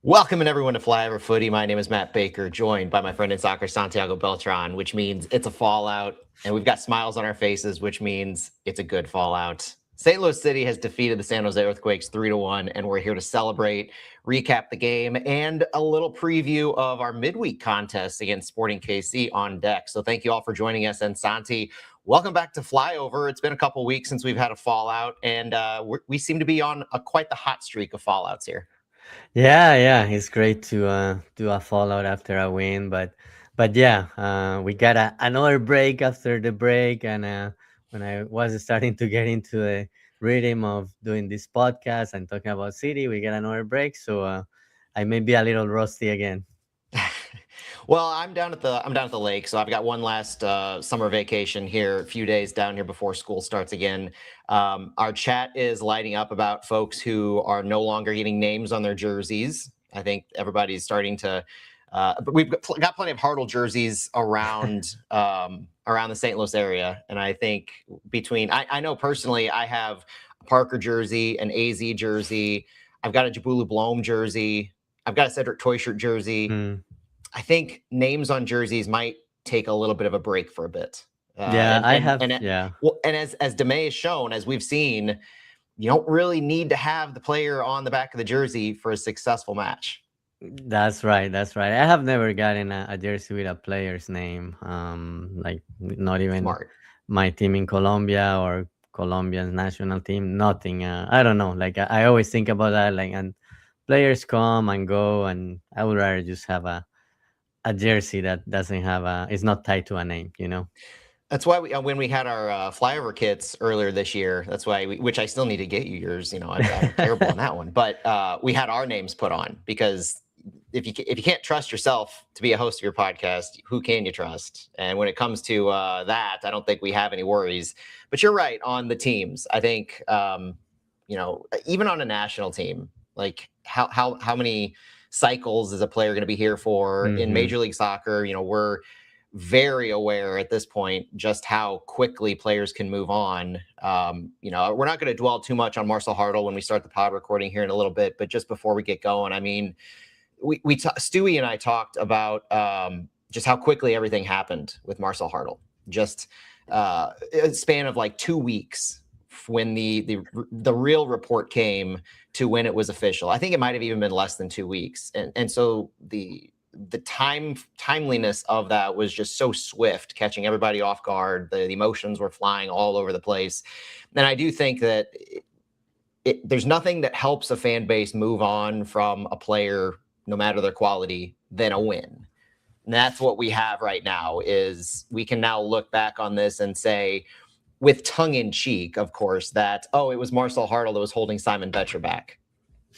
Welcome and everyone to Flyover Footy. My name is Matt Baker, joined by my friend in soccer, Santiago Beltran, which means it's a fallout. And we've got smiles on our faces, which means it's a good fallout. St. Louis City has defeated the San Jose Earthquakes 3-1, and we're here to celebrate, recap the game, and a little preview of our midweek contest against Sporting KC on deck. So thank you all for joining us. And Santi, welcome back to Flyover. It's been a couple weeks since we've had a fallout, and we seem to be on quite the hot streak of fallouts here. Yeah, it's great to do a fallout after a win, but yeah, we got another break after the break, and when I was starting to get into the rhythm of doing this podcast and talking about City, we got another break, so I may be a little rusty again. Well, I'm down at the lake, so I've got one last summer vacation here, a few days down here before school starts again. Our chat is lighting up about folks who are no longer getting names on their jerseys. I think everybody's starting to. But we've got plenty of Hartel jerseys around the St. Louis area, and I think I know personally I have a Parker jersey, an AZ jersey, I've got a Jabulu Blom jersey, I've got a Cedric Toyshirt jersey. Mm. I think names on jerseys might take a little bit of a break for a bit. Yeah, And I and have. and Yeah, well, and as Demay has shown, as we've seen, you don't really need to have the player on the back of the jersey for a successful match. that's right. That's right. I have never gotten a jersey with a player's name. Like not even Smart. my team in Colombia or Colombia's national team. Nothing. I don't know. Like I always think about that. Like, and players come and go, and I would rather just have a jersey that doesn't have a. It's not tied to a name. You know. That's why when we had our flyover kits earlier this year, that's why which I still need to get you yours. I'm terrible on that one, but we had our names put on because if you can't trust yourself to be a host of your podcast, who can you trust? And when it comes to that, I don't think we have any worries. But you're right on the teams. I think even on a national team, like how many cycles is a player going to be here for in Hmm. Major League Soccer? We're very aware at this point just how quickly players can move on. We're not going to dwell too much on Marcel Hartel when we start the pod recording here in a little bit, but just before we get going, I mean, Stewie and I talked about just how quickly everything happened with Marcel Hartel. Just a span of like 2 weeks when the real report came to when it was official. I think it might have even been less than 2 weeks, and so the timeliness of that was just so swift, catching everybody off guard. The emotions were flying all over the place, and I do think that there's nothing that helps a fan base move on from a player, no matter their quality, than a win. And that's what we have right now. Is we can now look back on this and say, with tongue in cheek, of course, that it was Marcel Hartel that was holding Simon Betcher back.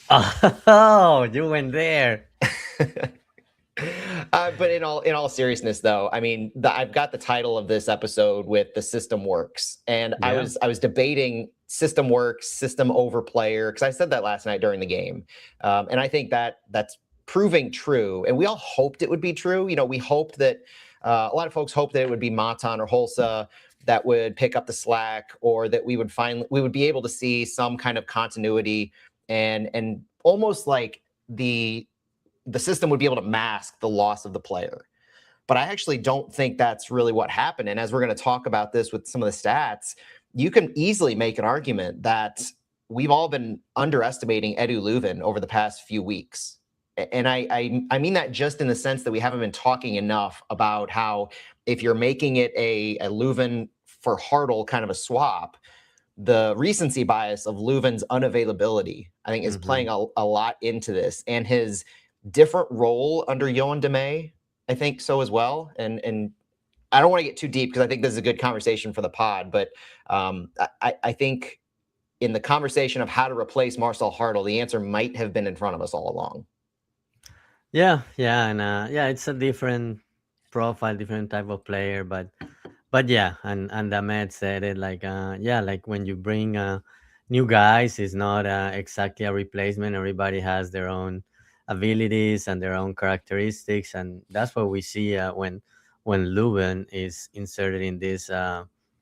Oh, you went there. But in all seriousness, though, I mean, I've got the title of this episode with "The System Works," and I Yeah. was debating system works, system over player, because I said that last night during the game, and I think that's proving true. And we all hoped it would be true. We hoped that a lot of folks hoped that it would be Matan or Holsa that would pick up the slack, or that we would be able to see some kind of continuity and almost like the system would be able to mask the loss of the player. But I actually don't think that's really what happened. And as we're going to talk about this with some of the stats, you can easily make an argument that we've all been underestimating Edu Leuven over the past few weeks. And I mean that just in the sense that we haven't been talking enough about how if you're making it a Leuven for Hartel kind of a swap, the recency bias of Leuven's unavailability, I think, is Hmm. playing a lot into this, and his different role under Johan Demay, I think so as well. And I don't want to get too deep because I think this is a good conversation for the pod, but I think in the conversation of how to replace Marcel Hartel, the answer might have been in front of us all along. Yeah, and yeah, it's a different profile, different type of player, but yeah, and Ahmed said it like yeah, like when you bring new guys, it's not exactly a replacement. Everybody has their own abilities and their own characteristics, and that's what we see when Leuven is inserted in this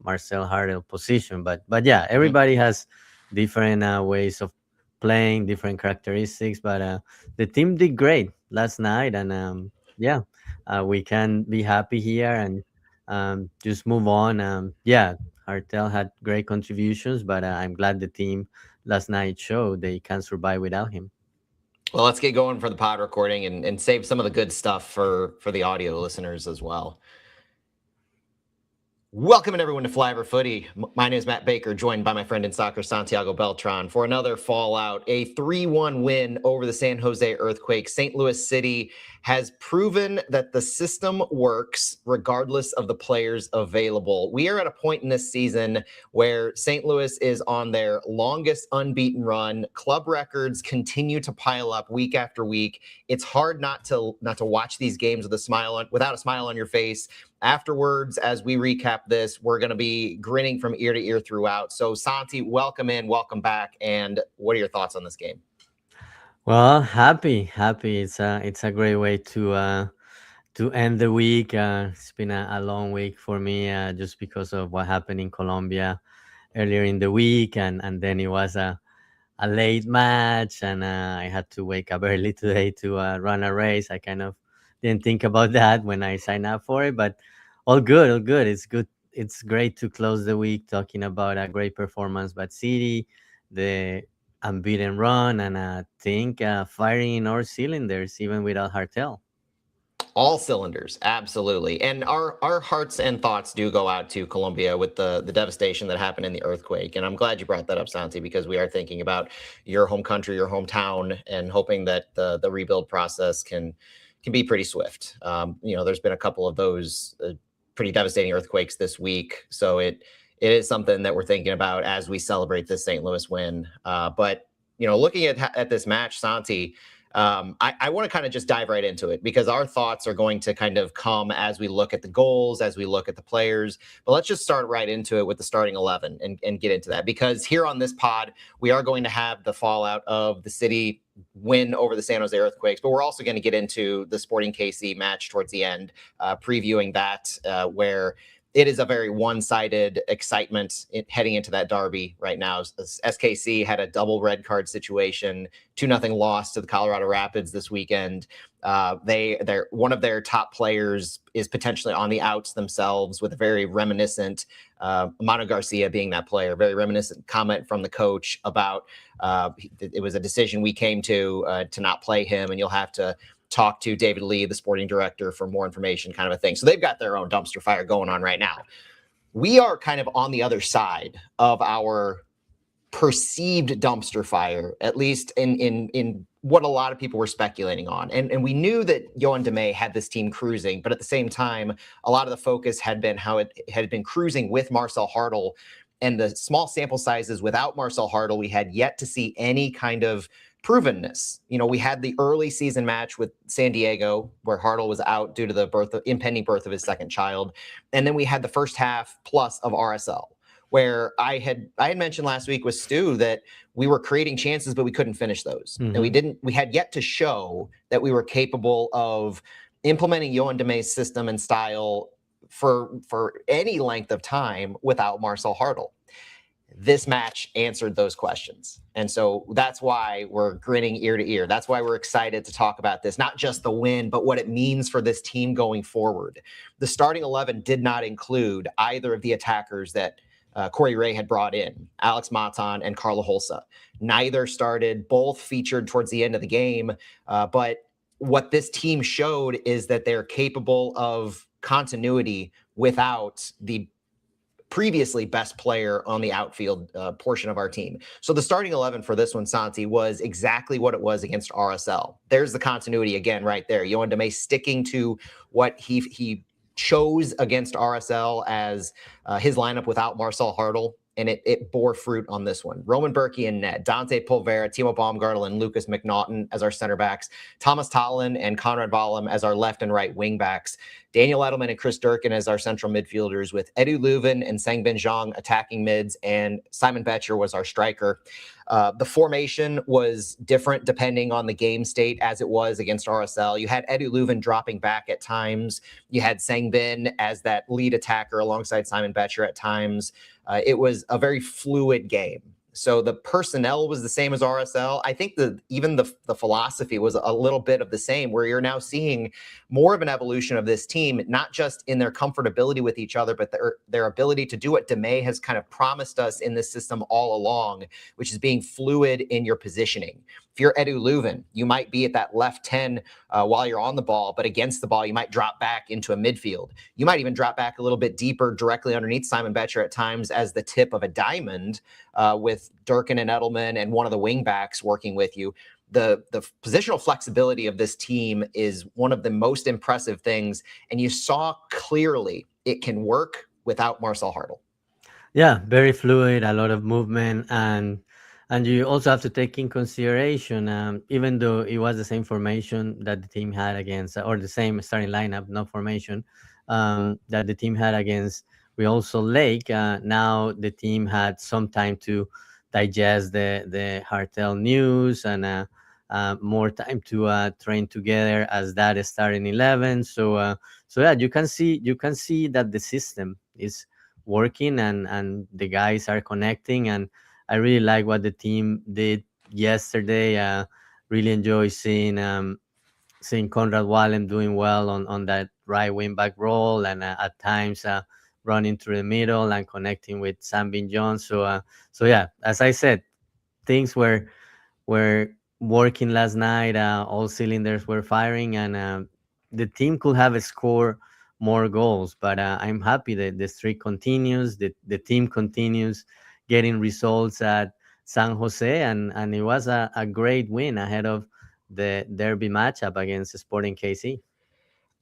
Marcel Hartel position. But yeah, Mhm. everybody has different ways of playing, different characteristics, but the team did great last night, and yeah, we can be happy here and just move on. Yeah, Hartel had great contributions, but I'm glad the team last night showed they can survive without him. Well, let's get going for the pod recording and save some of the good stuff for the audio listeners as well. Welcome everyone to Flyover Footy. My name is Matt Baker, joined by my friend in soccer, Santiago Beltran, for another Fallout, a 3-1 win over the San Jose Earthquakes. St. Louis City has proven that the system works regardless of the players available. We are at a point in this season where St. Louis is on their longest unbeaten run. Club records continue to pile up week after week. It's hard not to watch these games without a smile on your face. Afterwards, as we recap this, we're going to be grinning from ear to ear throughout. So, Santi, welcome in, welcome back. And what are your thoughts on this game? Well, happy. It's a great way to end the week. It's been a long week for me, just because of what happened in Colombia earlier in the week, and then it was a late match, and I had to wake up early today to run a race. I kind of didn't think about that when I signed up for it, but all good, all good. It's good. It's great to close the week talking about a great performance by City, the unbeaten run, and I think firing in all cylinders, even without Hartel. All cylinders, absolutely. And our hearts and thoughts do go out to Colombia with the devastation that happened in the earthquake. And I'm glad you brought that up, Santi, because we are thinking about your home country, your hometown, and hoping that the rebuild process can be pretty swift. There's been a couple of those pretty devastating earthquakes this week. So it is something that we're thinking about as we celebrate this St. Louis win. But looking at this match, Santi, I want to kind of just dive right into it because our thoughts are going to kind of come as we look at the goals, as we look at the players. But let's just start right into it with the starting 11 and get into that, because here on this pod, we are going to have the fallout of the City win over the San Jose Earthquakes, but we're also going to get into the Sporting KC match towards the end, previewing that, where it is a very one-sided excitement heading into that derby right now. SKC had a double red card situation, 2-0 loss to the Colorado Rapids this weekend. They're one of their top players is potentially on the outs themselves, with a very reminiscent, Manu Garcia being that player, very reminiscent comment from the coach about it was a decision we came to not play him, and you'll have to talk to David Lee, the sporting director, for more information, kind of a thing. So they've got their own dumpster fire going on right now. We are kind of on the other side of our perceived dumpster fire, at least in what a lot of people were speculating on. And we knew that Yoann Damet had this team cruising, but at the same time, a lot of the focus had been how it had been cruising with Marcel Hartel. And the small sample sizes without Marcel Hartel, we had yet to see any kind of provenness. We had the early season match with San Diego where Hartel was out due to the impending birth of his second child. And then we had the first half plus of RSL, where I had mentioned last week with Stu that we were creating chances, but we couldn't finish those. Mm-hmm. And we had yet to show that we were capable of implementing Yoann Damet's system and style for any length of time without Marcel Hartel. This match answered those questions. And so that's why we're grinning ear to ear. That's why we're excited to talk about this, not just the win, but what it means for this team going forward. The starting 11 did not include either of the attackers that Corey Ray had brought in, Alex Matan and Carla Holsa. Neither started, both featured towards the end of the game. But what this team showed is that they're capable of continuity without the previously best player on the outfield portion of our team. So the starting 11 for this one, Santi, was exactly what it was against RSL. There's the continuity again right there. Yoann Damet sticking to what he chose against RSL as his lineup without Marcel Hartel, and it bore fruit on this one. Roman Berkey and net, Dante Pulvera, Timo Baumgartel, and Lucas McNaughton as our center backs, Thomas Tallinn and Conrad Wallem as our left and right wing backs, Daniel Edelman and Chris Durkin as our central midfielders, with Edu Leuven and Sangbin Zhang attacking mids, and Simon Betcher was our striker. The formation was different depending on the game state, as it was against RSL. You had Edu Leuven dropping back at times. You had Sangbin as that lead attacker alongside Simon Betcher at times. It was a very fluid game. So the personnel was the same as RSL. I think even the philosophy was a little bit of the same, where you're now seeing more of an evolution of this team, not just in their comfortability with each other, but their ability to do what DeMay has kind of promised us in this system all along, which is being fluid in your positioning. If you're Edu Leuven, you might be at that left 10 while you're on the ball, but against the ball, you might drop back into a midfield. You might even drop back a little bit deeper directly underneath Simon Betcher at times as the tip of a diamond with Durkin and Edelman and one of the wing backs working with you. The positional flexibility of this team is one of the most impressive things, and you saw clearly it can work without Marcel Hartel. Yeah, very fluid, a lot of movement, and you also have to take in consideration, even though it was the same formation that the team had against, or the same starting lineup, not formation, that the team had against Real Salt Lake. Now the team had some time to digest the Hartel news and more time to train together as that starting 11. So yeah, you can see that the system is working, and the guys are connecting, and I really like what the team did yesterday. Really enjoy seeing Conrad Wallem doing well on that right wing back role, and at times running through the middle and connecting with Sam Bin Jones. So yeah, as I said, things were working last night. All cylinders were firing, and the team could have scored more goals. But I'm happy that the streak continues. The team continues getting results at San Jose, and it was a great win ahead of the derby matchup against Sporting KC.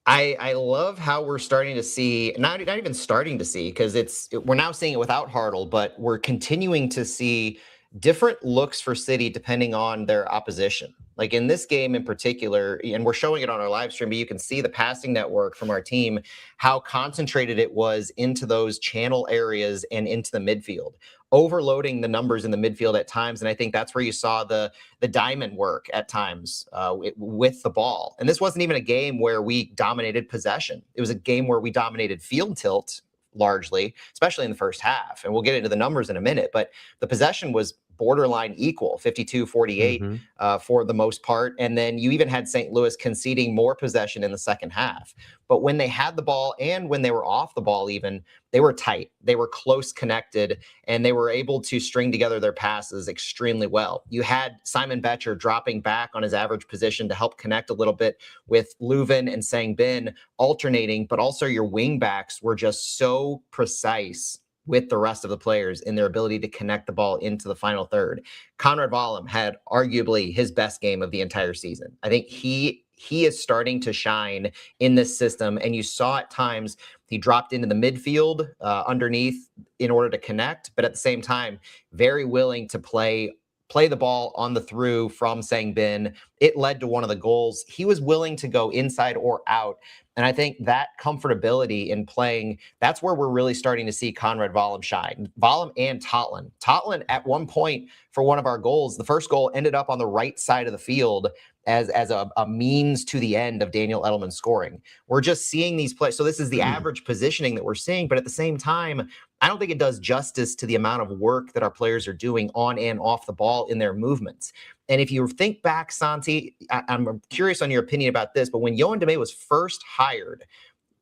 I love how we're starting to see, not even starting to see, because we're now seeing it without Hartle, but we're continuing to see different looks for City depending on their opposition. Like in this game in particular, and we're showing it on our live stream, but you can see the passing network from our team, how concentrated it was into those channel areas and into the midfield, overloading the numbers in the midfield at times. And I think that's where you saw the diamond work at times with the ball. And this wasn't even a game where we dominated possession. It was a game where we dominated field tilt largely, especially in the first half. And we'll get into the numbers in a minute, but the possession was borderline equal, 52-48 for the most part. And then you even had St. Louis conceding more possession in the second half. But when they had the ball and when they were off the ball even, they were tight. They were close connected, and they were able to string together their passes extremely well. You had Simon Betcher dropping back on his average position to help connect a little bit with Leuven and Sang Bin alternating, but also your wing backs were just so precise with the rest of the players in their ability to connect the ball into the final third. Conrad Wallem had arguably his best game of the entire season. I think he is starting to shine in this system, and you saw at times he dropped into the midfield underneath in order to connect, but at the same time, very willing to play the ball on the through from Sang Bin. It led to one of the goals. He was willing to go inside or out. And I think that comfortability in playing, that's where we're really starting to see Conrad Wallem shine. Wallem and Totland. Totland at one point for one of our goals, the first goal ended up on the right side of the field as a means to the end of Daniel Edelman scoring. We're just seeing these plays. So this is the average positioning that we're seeing, but at the same time, I don't think it does justice to the amount of work that our players are doing on and off the ball in their movements. And if you think back, Santi, I'm curious on your opinion about this, but when Yohan DeMay was first hired,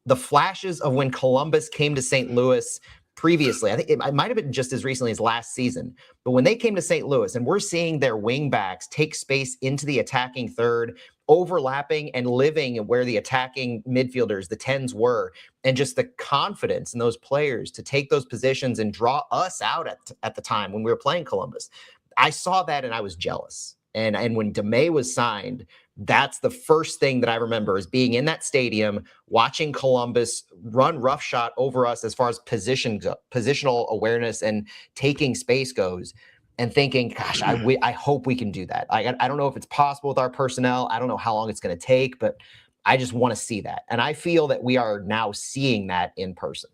the flashes of when Columbus came to St. Louis previously, I think it might have been just as recently as last season, but when they came to St. Louis and we're seeing their wing backs take space into the attacking third, overlapping and living where the attacking midfielders, the 10s were, and just the confidence in those players to take those positions and draw us out at the time when we were playing Columbus. I saw that and I was jealous. And when DeMay was signed, that's the first thing that I remember is being in that stadium, watching Columbus run roughshod over us as far as positional awareness and taking space goes, and thinking, gosh, I hope we can do that. I don't know if it's possible with our personnel. I don't know how long it's going to take, but I just want to see that. And I feel that we are now seeing that in person.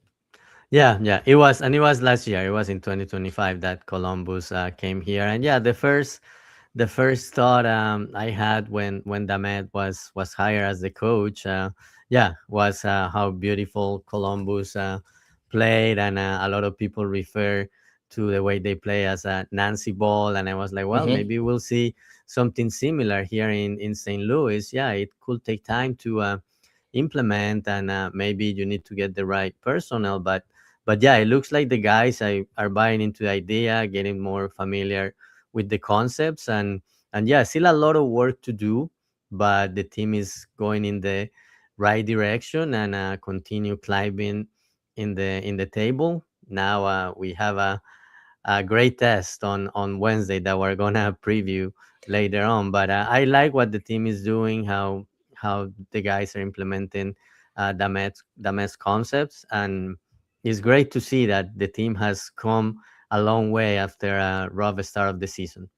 Yeah, it was, and it was last year. It was in 2025 that Columbus came here, and yeah, the first thought I had when Damet was hired as the coach, was how beautiful Columbus played, and a lot of people refer to the way they play as a Nancy ball, and I was like, well, maybe we'll see something similar here in St. Louis. Yeah, it could take time to implement, and maybe you need to get the right personnel, but yeah, it looks like the guys are buying into the idea, getting more familiar with the concepts, and yeah, still a lot of work to do, but the team is going in the right direction and continue climbing in the table. Now we have a great test on Wednesday that we're gonna preview later on. But I like what the team is doing, how the guys are implementing the Mets concepts, and it's great to see that the team has come a long way after a rough start of the season.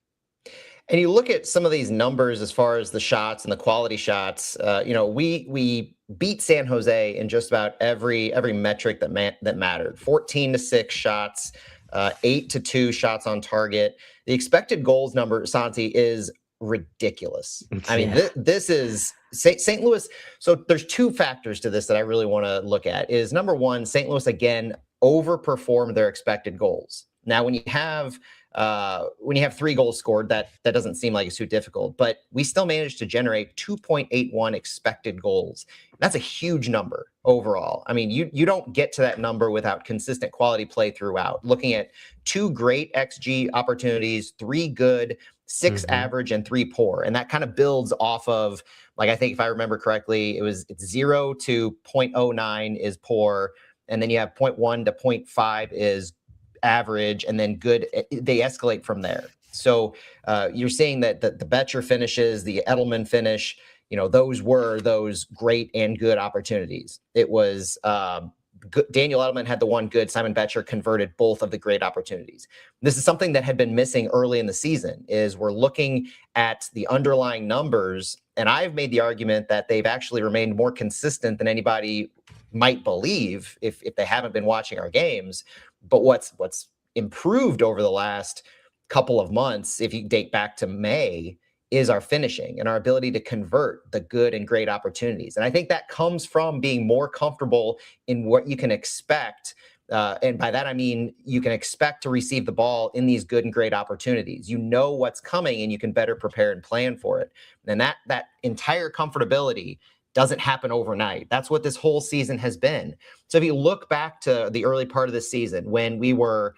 And you look at some of these numbers as far as the shots and the quality shots. We beat San Jose in just about every metric that mattered. 14-6 shots, 8-2 shots on target. The expected goals number, Santi, is ridiculous. I mean, this is St. Louis. So there's two factors to this that I really want to look at. Is number one, St. Louis again overperformed their expected goals. Now, when you have 3 goals scored, that doesn't seem like it's too difficult, but we still managed to generate 2.81 expected goals. That's a huge number overall. I mean, you don't get to that number without consistent quality play throughout. Looking at 2 great XG opportunities, 3 good, 6 average, and 3 poor, and that kind of builds off of, like, I think if I remember correctly, it's 0 to 0.09 is poor, and then you have 0.1 to 0.5 is average, and then good. They escalate from there. So you're seeing that the Betcher finishes, the Edelman finish, those were those great and good opportunities. It was Daniel Edelman had the one good. Simon Betcher converted both of the great opportunities. This is something that had been missing early in the season. Is we're looking at the underlying numbers, and I've made the argument that they've actually remained more consistent than anybody might believe if they haven't been watching our games. But what's improved over the last couple of months, if you date back to May, is our finishing and our ability to convert the good and great opportunities. And I think that comes from being more comfortable in what you can expect. And by that, I mean, you can expect to receive the ball in these good and great opportunities. You know what's coming, and you can better prepare and plan for it. And that entire comfortability doesn't happen overnight. That's what this whole season has been. So if you look back to the early part of the season, when we were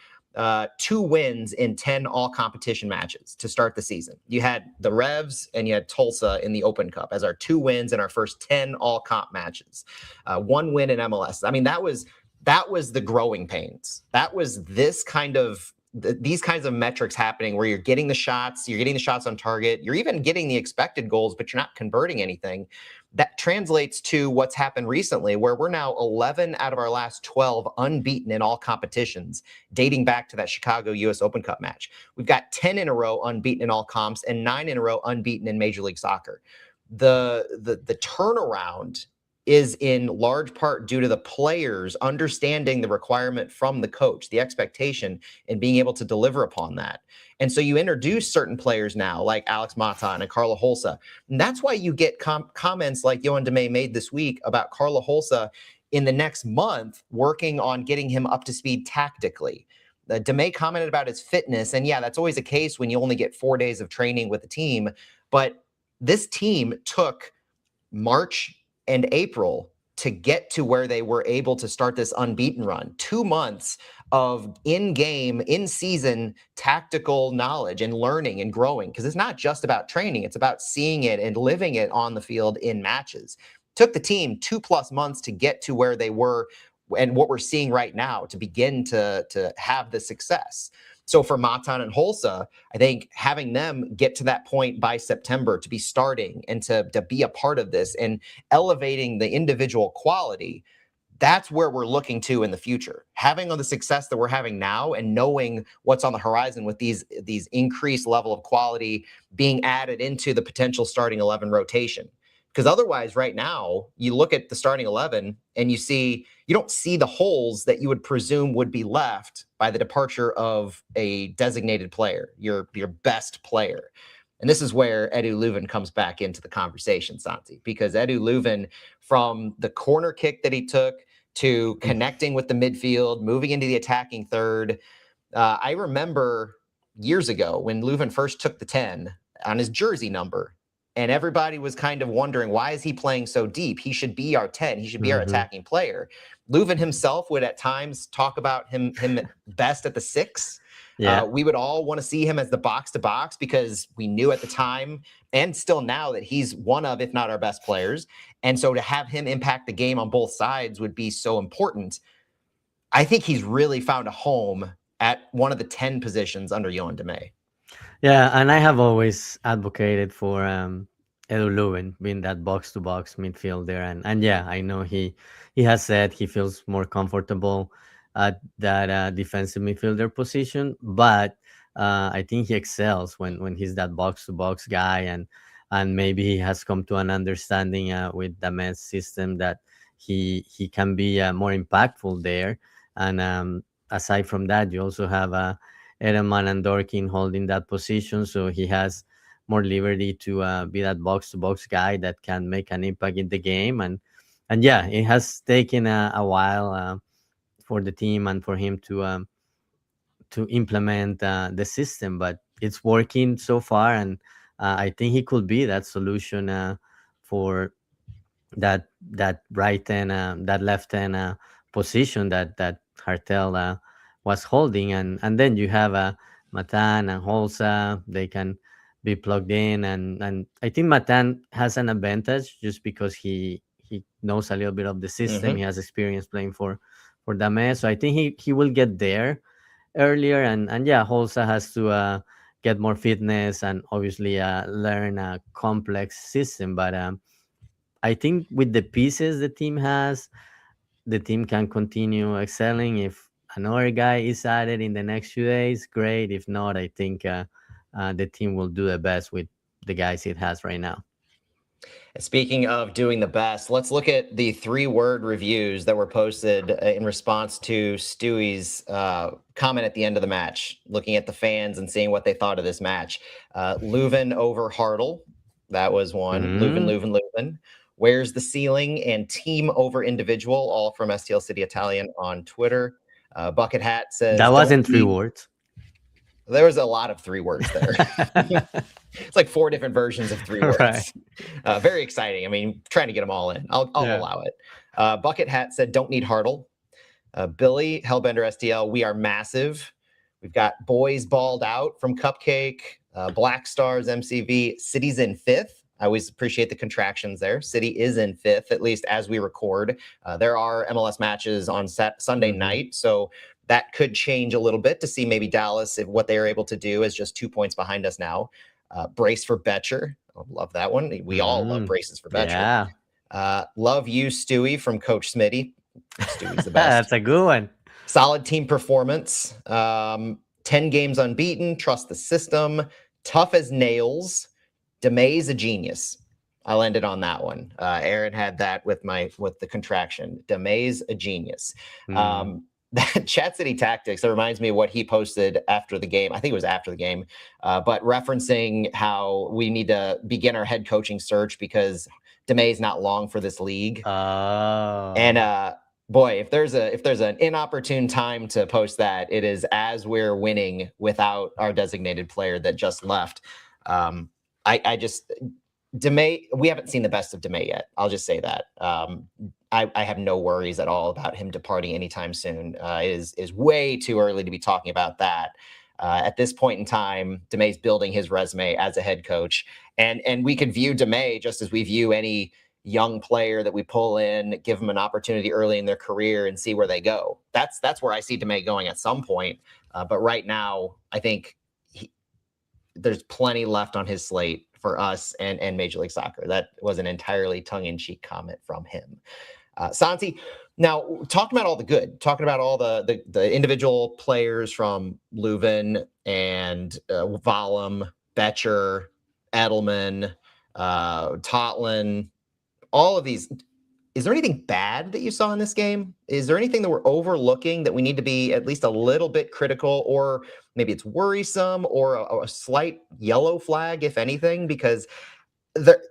2 wins in 10 all competition matches to start the season, you had the Revs and you had Tulsa in the Open Cup as our 2 wins in our first 10 all comp matches, 1 win in MLS. I mean, that was the growing pains. That was these kinds of metrics happening where you're getting the shots on target, you're even getting the expected goals, but you're not converting anything. That translates to what's happened recently, where we're now 11 out of our last 12 unbeaten in all competitions, dating back to that Chicago U.S. Open Cup match. We've got 10 in a row unbeaten in all comps and 9 in a row unbeaten in Major League Soccer. The turnaround is in large part due to the players understanding the requirement from the coach, the expectation, and being able to deliver upon that. And so you introduce certain players now, like Alex Matan and Carla Holsa. And that's why you get comments like Yohan Demay made this week about Carla Holsa in the next month working on getting him up to speed tactically. Demay commented about his fitness. And yeah, that's always a case when you only get 4 days of training with the team. But this team took March and April to get to where they were able to start this unbeaten run. 2 months of in-game, in-season tactical knowledge and learning and growing, because it's not just about training. It's about seeing it and living it on the field in matches. Took the team 2+ months to get to where they were and what we're seeing right now to begin to have the success. So for Matan and Holsa, I think having them get to that point by September to be starting and to be a part of this and elevating the individual quality, that's where we're looking to in the future. Having the success that we're having now and knowing what's on the horizon with these increased level of quality being added into the potential starting 11 rotation. Because otherwise, right now, you look at the starting 11 and you don't see the holes that you would presume would be left by the departure of a designated player, your best player. And this is where Edu Leuven comes back into the conversation, Santi, because Edu Leuven, from the corner kick that he took to connecting with the midfield, moving into the attacking third, I remember years ago when Leuven first took the 10 on his jersey number, and everybody was kind of wondering, why is he playing so deep? He should be our 10. He should be our attacking player. Leuven himself would at times talk about him best at the 6. Yeah. We would all want to see him as the box to box because we knew at the time and still now that he's one of, if not our best players. And so to have him impact the game on both sides would be so important. I think he's really found a home at one of the 10 positions under Johan Demey. Yeah, and I have always advocated for Edu Leuven being that box to box midfielder, and yeah, I know he has said he feels more comfortable at that defensive midfielder position, but I think he excels when he's that box to box guy, and maybe he has come to an understanding with the men's system that he can be more impactful there, and aside from that, you also have Edelman and Dorkin holding that position, so he has more liberty to be that box to box guy that can make an impact in the game. And yeah, it has taken a while for the team and for him to implement the system, but it's working so far, and I think he could be that solution for that right and that left hand position that Hartel was holding, and then you have Matan and Holsa. They can be plugged in, and I think Matan has an advantage just because he knows a little bit of the system. He has experience playing for Dame, so I think he will get there earlier, and yeah, Holsa has to get more fitness and obviously learn a complex system, but I think with the pieces the team has, the team can continue excelling. If another guy is added in the next few days, great. If not, I think the team will do the best with the guys it has right now. Speaking of doing the best, let's look at the 3-word reviews that were posted in response to Stewie's comment at the end of the match, looking at the fans and seeing what they thought of this match. Leuven over Hartel, that was one. Leuven. Where's the ceiling? And team over individual, all from STL City Italian on Twitter. Bucket Hat says... That wasn't 3 words. There was a lot of 3 words there. It's like 4 different versions of 3 words. Right. Very exciting. I mean, trying to get them all in. I'll allow it. Bucket Hat said, don't need Hartel. Billy, Hellbender STL, we are massive. We've got boys balled out from Cupcake. Black Stars MCV, City's in 5th. I always appreciate the contractions there. City is in 5th, at least as we record. There are MLS matches on Sunday night, so that could change a little bit to see maybe Dallas, if what they are able to do is just 2 points behind us now. Brace for Betcher. I love that one. We all love braces for Betcher. Yeah. Love you, Stewie, from Coach Smitty. Stewie's the best. That's a good one. Solid team performance. 10 games unbeaten. Trust the system. Tough as nails. Demey's a genius. I'll end it on that one. Aaron had that with the contraction. Demey's a genius. That Chat City Tactics, that reminds me of what he posted after the game. I think it was after the game, but referencing how we need to begin our head coaching search because Demey's not long for this league. And boy, if there's an inopportune time to post that, it is as we're winning without our designated player that just left. Demey, we haven't seen the best of Demey yet. I'll just say that. I have no worries at all about him departing anytime soon. It is way too early to be talking about that. At this point in time, Demey's building his resume as a head coach. And we could view Demey just as we view any young player that we pull in, give them an opportunity early in their career and see where they go. That's where I see Demey going at some point. But right now, I think there's plenty left on his slate for us and Major League Soccer. That was an entirely tongue-in-cheek comment from him. Santi, now talking about all the good, talking about all the individual players from Leuven and Valum, Betcher, Edelman, Totlin, all of these. Is there anything bad that you saw in this game? Is there anything that we're overlooking that we need to be at least a little bit critical, or maybe it's worrisome, or a slight yellow flag, if anything? Because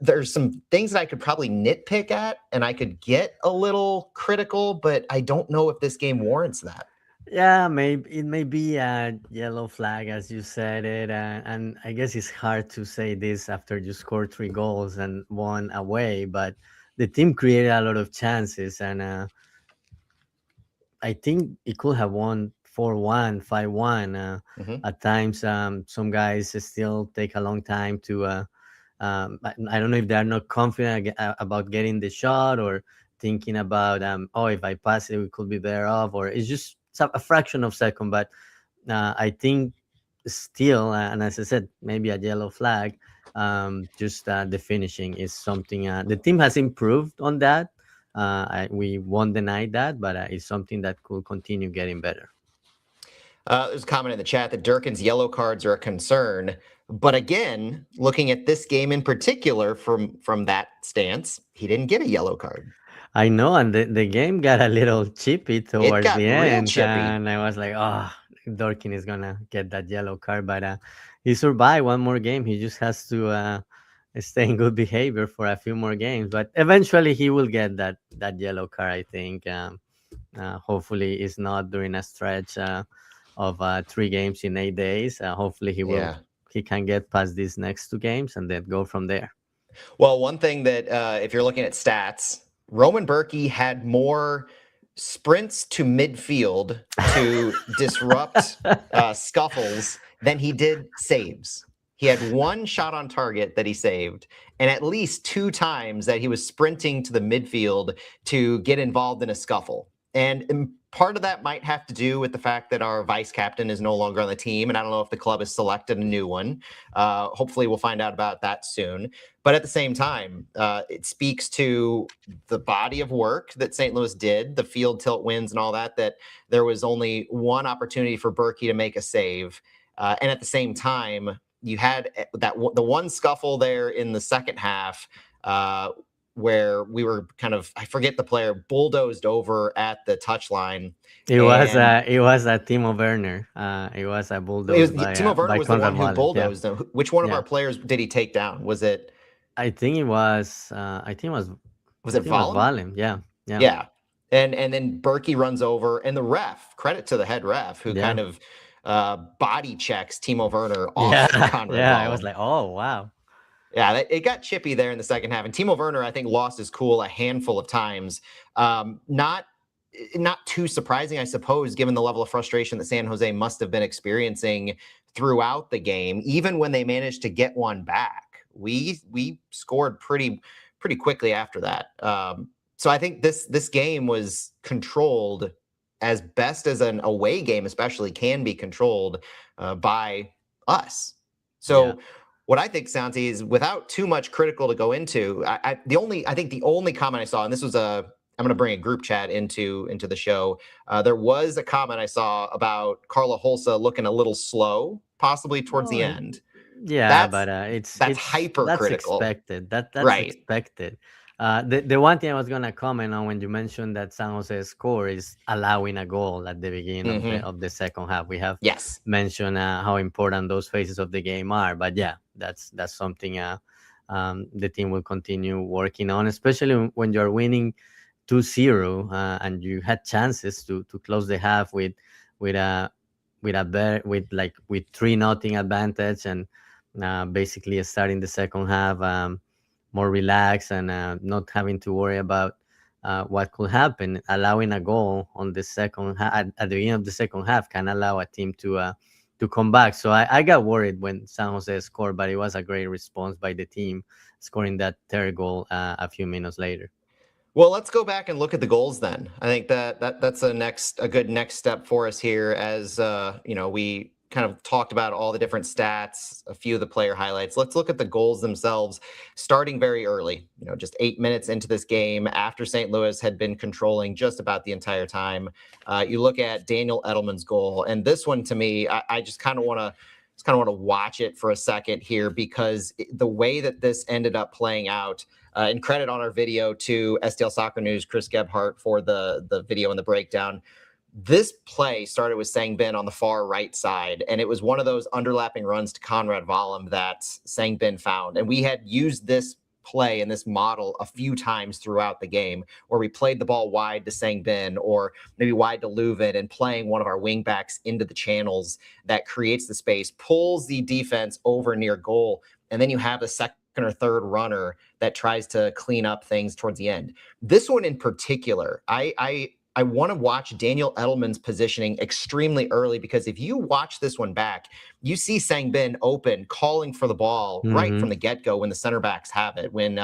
there's some things that I could probably nitpick at and I could get a little critical, but I don't know if this game warrants that. Yeah, maybe it may be a yellow flag, as you said it, and I guess it's hard to say this after you scored 3 goals and one away, but the team created a lot of chances, and I think it could have won 4-1, 5-1. Hmm. At times, some guys still take a long time to. I don't know if they are not confident about getting the shot or thinking about, oh, if I pass it, we could be better off, or it's just a fraction of second. But I think still, and as I said, maybe a yellow flag. Just the finishing is something the team has improved on that. We won't deny that, but it's something that could continue getting better. There's a comment in the chat that Durkin's yellow cards are a concern. But again, looking at this game in particular from that stance, he didn't get a yellow card. I know, and the game got a little chippy It towards got the real end, chippy. and I was like, oh, Dorkin is gonna get that yellow card, but he survived one more game. He just has to stay in good behavior for a few more games, but eventually he will get that yellow card. I think. Hopefully, it's not during a stretch of 3 games in 8 days. Hopefully, Yeah. he can get past these next 2 games and then go from there. Well, one thing that if you're looking at stats, Roman Berkey had more sprints to midfield to disrupt scuffles than he did saves. He had one shot on target that he saved, and at least 2 times that he was sprinting to the midfield to get involved in a scuffle. And part of that might have to do with the fact that our vice captain is no longer on the team, and I don't know if the club has selected a new one. Hopefully, we'll find out about that soon. But at the same time, it speaks to the body of work that St. Louis did, the field tilt wins and all that, that there was only one opportunity for Berkey to make a save. And at the same time, you had the one scuffle there in the second half where we were kind of, I forget the player, bulldozed over at the touchline. It was And Timo Werner. It was a it bulldoze was Timo Werner by was the Conrad one who Wallace. Yeah, bulldozed them. Which one of yeah. our players did he take down? Was it I think it was. I think it was. was I it think it was Valen? Valen. Yeah, yeah, Yeah. And then Berkey runs over, and the ref, credit to the head ref, who yeah, kind of body checks Timo Werner yeah, off Conrad yeah. I was Valen. like, oh wow. Yeah, it got chippy there in the second half. And Timo Werner, I think, lost his cool a handful of times. Not too surprising, I suppose, given the level of frustration that San Jose must have been experiencing throughout the game. Even when they managed to get one back, we scored pretty quickly after that. So I think this game was controlled as best as an away game, especially, can be controlled by us. Yeah, So what I think, Santi, is without too much critical to go into, I think the only comment I saw, and this was I'm going to bring a group chat into the show. There was a comment I saw about Carla Holsa looking a little slow, possibly towards the oh, end. yeah, That's but that's hypercritical, expected. That's right? expected. The one thing I was gonna comment on when you mentioned that San Jose score is allowing a goal at the beginning Mm-hmm. of the second half. We have Yes. mentioned how important those phases of the game are, but yeah, that's something the team will continue working on, especially when you're winning 2-0 and you had chances to close the half with a with 3-0 advantage, and basically starting the second half more relaxed and not having to worry about what could happen. Allowing a goal on the at the beginning of the second half can allow a team to come back. So I got worried when San Jose scored, but it was a great response by the team scoring that third goal a few minutes later. Well, let's go back and look at the goals then. I think that's a good next step for us here, as we kind of talked about all the different stats, a few of the player highlights. Let's look at the goals themselves, starting very early. Just 8 minutes into this game, after St. Louis had been controlling just about the entire time. You look at Daniel Edelman's goal, and this one to me, I just kind of want to watch it for a second here, because the way that this ended up playing out. And credit on our video to STL Soccer News, Chris Gebhardt, for the video and the breakdown. This play started with Sangbin on the far right side, and it was one of those underlapping runs to Conrad Valen that Sangbin found. And we had used this play and this model a few times throughout the game, where we played the ball wide to Sangbin or maybe wide to Leuven and playing one of our wing backs into the channels that creates the space, pulls the defense over near goal, and then you have a second or third runner that tries to clean up things towards the end. This one in particular, I want to watch Daniel Edelman's positioning extremely early, because if you watch this one back, you see Sangbin open, calling for the ball right from the get-go when the center backs have it, when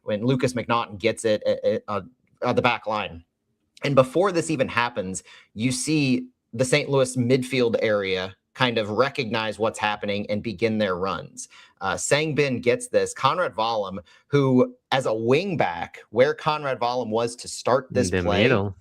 Lucas McNaughton gets it at the back line. And before this even happens, you see the St. Louis midfield area kind of recognize what's happening and begin their runs. Sangbin gets this. Conrad Vallum, who as a wing back, where Conrad Vallum was to start this play, middle.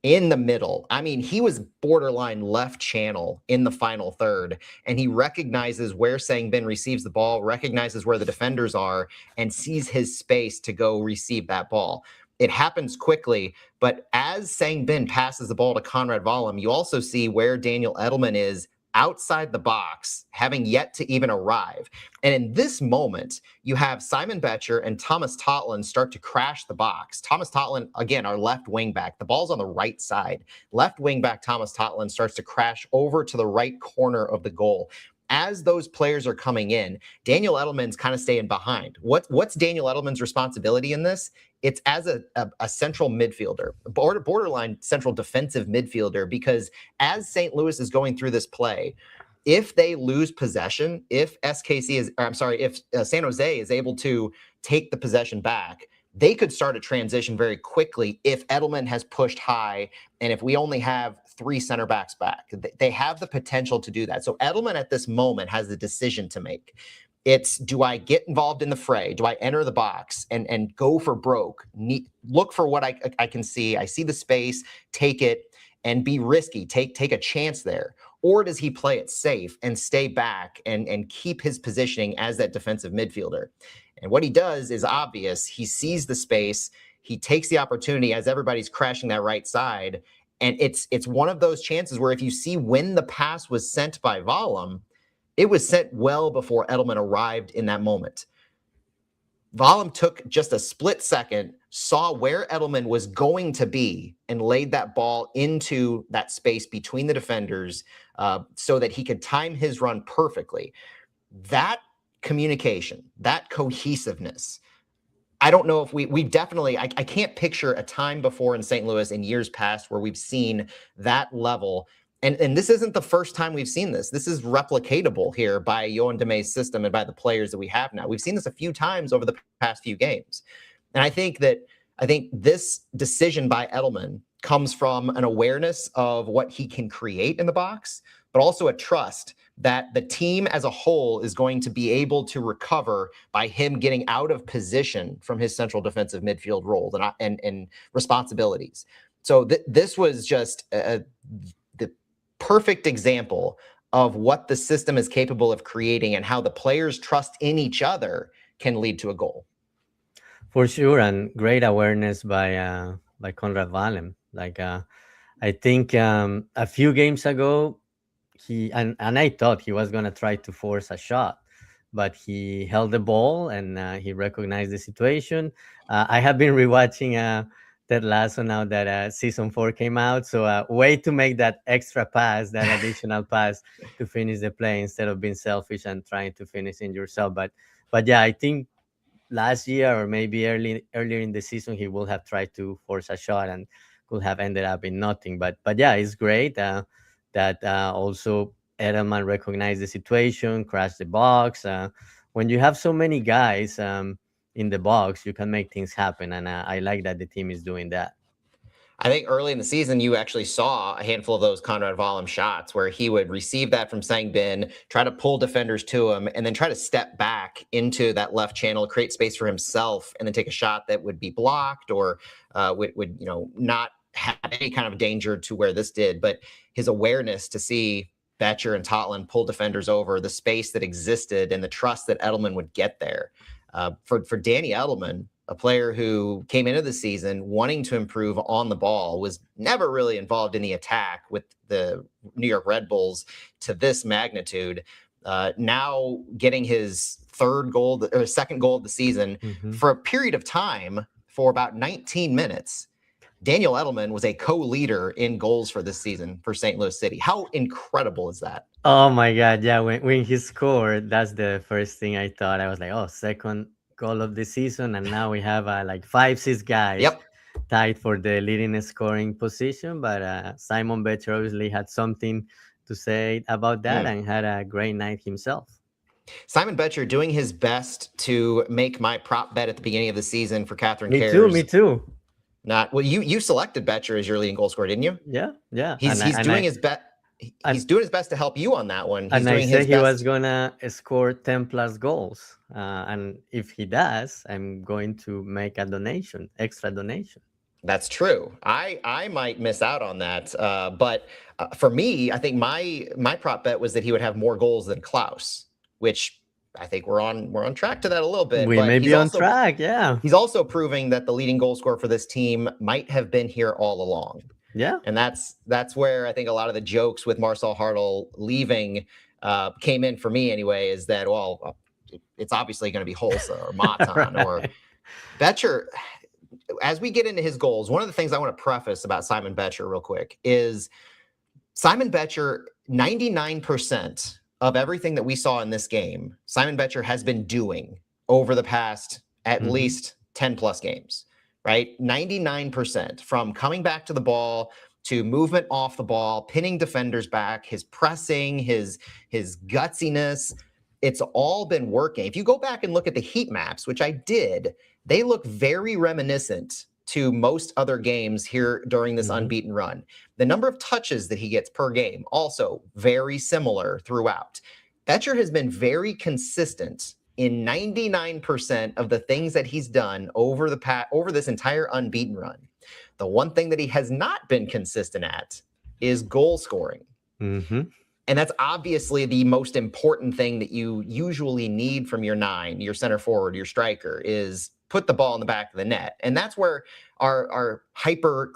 In the middle. I mean, he was borderline left channel in the final third, and he recognizes where Sangbin receives the ball, recognizes where the defenders are, and sees his space to go receive that ball. It happens quickly, but as Sangbin passes the ball to Conrad Vallum, you also see where Daniel Edelman is outside the box, having yet to even arrive. And in this moment, you have Simon Betcher and Thomas Totland start to crash the box. Thomas Totland, again, our left wing back. The ball's on the right side. Left wing back Thomas Totland starts to crash over to the right corner of the goal. As those players are coming in, Daniel Edelman's kind of staying behind. What's Daniel Edelman's responsibility in this? It's as a central midfielder, borderline central defensive midfielder, because as St. Louis is going through this play, if they lose possession, if San Jose is able to take the possession back, they could start a transition very quickly if Edelman has pushed high and if we only have 3 center backs back. They have the potential to do that. So Edelman at this moment has a decision to make. It's, do I get involved in the fray? Do I enter the box and go for broke? Look for what I can see. I see the space, take it, and be risky. Take a chance there. Or does he play it safe and stay back and keep his positioning as that defensive midfielder? And what he does is obvious. He sees the space. He takes the opportunity as everybody's crashing that right side. And it's one of those chances where if you see when the pass was sent by Vallum, it was sent well before Edelman arrived in that moment. Vallum took just a split second, saw where Edelman was going to be, and laid that ball into that space between the defenders so that he could time his run perfectly. That communication, that cohesiveness, I don't know if we've definitely, I can't picture a time before in St. Louis in years past where we've seen that level. And this isn't the first time we've seen this. This is replicatable here by Yoann Damet's system and by the players that we have now. We've seen this a few times over the past few games. And I think this decision by Edelman comes from an awareness of what he can create in the box, but also a trust that the team as a whole is going to be able to recover by him getting out of position from his central defensive midfield role and responsibilities. So this was just the perfect example of what the system is capable of creating and how the players' trust in each other can lead to a goal. For sure, and great awareness by Conrad Vallum. I think a few games ago, I thought he was gonna try to force a shot, but he held the ball and he recognized the situation. I have been rewatching Ted Lasso now that season 4 came out, so way to make that extra pass, that additional pass to finish the play instead of being selfish and trying to finish it yourself. But yeah, I think last year or maybe earlier in the season he will have tried to force a shot and could have ended up in nothing. But yeah, it's great that also Edelman recognized the situation, crashed the box. When you have so many guys in the box, you can make things happen, and I like that the team is doing that. I think early in the season, you actually saw a handful of those Conrad Vallum shots where he would receive that from Sangbin, try to pull defenders to him, and then try to step back into that left channel, create space for himself, and then take a shot that would be blocked or would not have any kind of danger to where this did. But his awareness to see Betcher and Totland pull defenders over, the space that existed, and the trust that Edelman would get there. For Danny Edelman, a player who came into the season wanting to improve on the ball, was never really involved in the attack with the New York Red Bulls to this magnitude. now getting his third goal or second goal of the season for a period of time for about 19 minutes. Daniel Edelman was a co-leader in goals for this season for St. Louis City. How incredible is that? Oh my God. Yeah. When he scored, that's the first thing I thought. I was like, oh, second goal of the season. And now we have like 5, 6 guys Yep. tied for the leading scoring position. But Simon Betcher obviously had something to say about that and had a great night himself. Simon Betcher doing his best to make my prop bet at the beginning of the season for Catherine Me Cares. too. Me too. You selected Betcher as your leading goal scorer, didn't you? Yeah. He's doing his best. He's doing his best to help you on that one. He's doing I said his he best. was gonna score 10 plus goals, and if he does, I'm going to make a donation, extra donation. That's true. I might miss out on that, but for me, I think my prop bet was that he would have more goals than Klaus, which I think we're on track to that a little bit. We but may be on track, yeah. He's also proving that the leading goal scorer for this team might have been here all along. Yeah. And that's where I think a lot of the jokes with Marcel Hartel leaving came in for me anyway, is that, well, it's obviously going to be Holsa or Matan right. or Betcher. As we get into his goals, one of the things I want to preface about Simon Betcher real quick is Simon Betcher, 99% of everything that we saw in this game, Simon Betcher has been doing over the past at least 10 plus games. Right? 99% from coming back to the ball to movement off the ball, pinning defenders back, his pressing, his gutsiness. It's all been working. If you go back and look at the heat maps, which I did, they look very reminiscent to most other games here during this unbeaten run. The number of touches that he gets per game, also very similar throughout. Betcher has been very consistent in 99% of the things that he's done over this entire unbeaten run. The one thing that he has not been consistent at is goal scoring. And that's obviously the most important thing that you usually need from your 9, your center forward, your striker, is put the ball in the back of the net. And that's where our hyper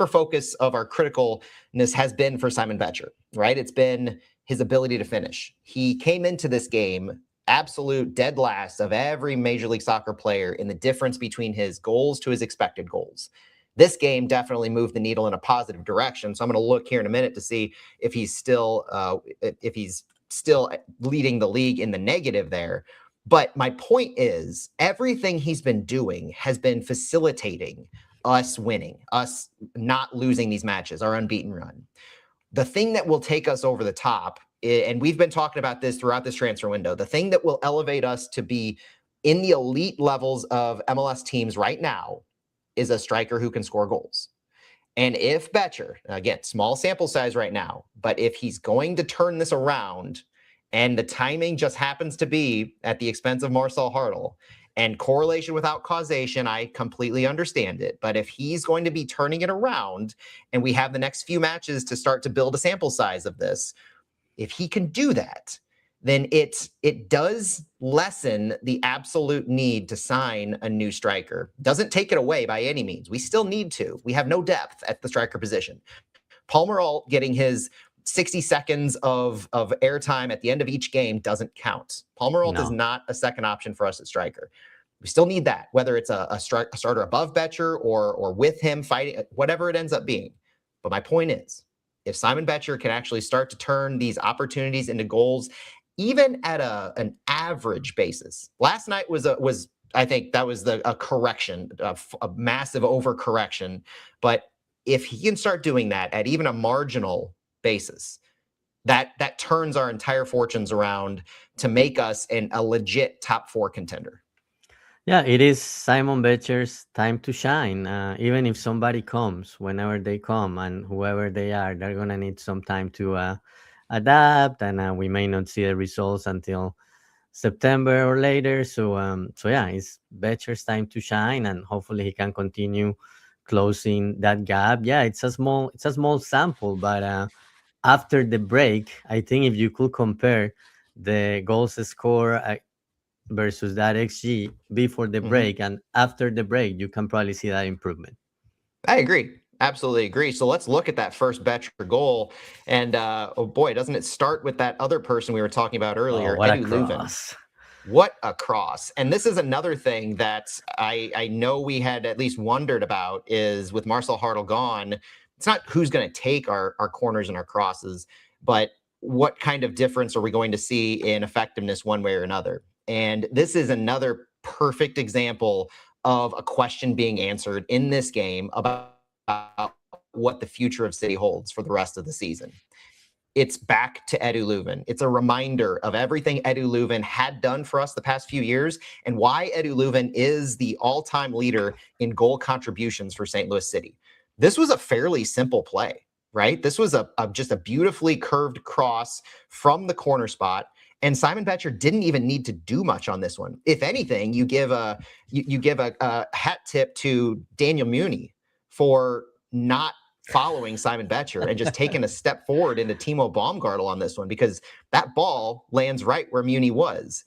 focus of our criticalness has been for Simon Betcher, right? It's been his ability to finish. He came into this game absolute dead last of every Major League Soccer player in the difference between his goals to his expected goals. This game definitely moved the needle in a positive direction. So I'm going to look here in a minute to see if he's still leading the league in the negative there. But my point is, everything he's been doing has been facilitating us winning, us not losing these matches, our unbeaten run. The thing that will take us over the top, and we've been talking about this throughout this transfer window, the thing that will elevate us to be in the elite levels of MLS teams right now is a striker who can score goals. And if Betcher, again, small sample size right now, but if he's going to turn this around and the timing just happens to be at the expense of Marcel Hartel, and correlation without causation, I completely understand it. But if he's going to be turning it around and we have the next few matches to start to build a sample size of this, if he can do that, then it does lessen the absolute need to sign a new striker. Doesn't take it away by any means. We still need to. We have no depth at the striker position. Palmer Alt getting his 60 seconds of airtime at the end of each game doesn't count. Palmer Alt is not a second option for us at striker. We still need that, whether it's a starter above Betcher or with him fighting, whatever it ends up being. But my point is, if Simon Betcher can actually start to turn these opportunities into goals, even at an average basis. Last night was I think that was a correction, a massive overcorrection. But if he can start doing that at even a marginal basis, that turns our entire fortunes around to make us a legit top 4 contender. Yeah, it is Simon Betcher's time to shine. Even if somebody comes, whenever they come and whoever they are, they're going to need some time to adapt, and we may not see the results until September or later. So yeah, it's Betcher's time to shine, and hopefully he can continue closing that gap. Yeah, it's a small sample, but after the break, I think if you could compare the goals score versus that XG before the break and after the break, you can probably see that improvement. I agree. Absolutely agree. So let's look at that first Betcher goal. And oh boy, doesn't it start with that other person we were talking about Oh, earlier, what a Edu Leuven. cross. What a cross. And this is another thing that I know we had at least wondered about is with Marcel Hartel gone, it's not who's going to take our corners and our crosses, but what kind of difference are we going to see in effectiveness one way or another? And this is another perfect example of a question being answered in this game about what the future of City holds for the rest of the season. It's back to Edu Leuven. It's a reminder of everything Edu Leuven had done for us the past few years and why Edu Leuven is the all-time leader in goal contributions for St. Louis City. This was a fairly simple play, right? This was just a beautifully curved cross from the corner spot. And Simon Betcher didn't even need to do much on this one. If anything, you give a hat tip to Daniel Muni for not following Simon Betcher and just taking a step forward into Timo Baumgartel on this one, because that ball lands right where Muni was.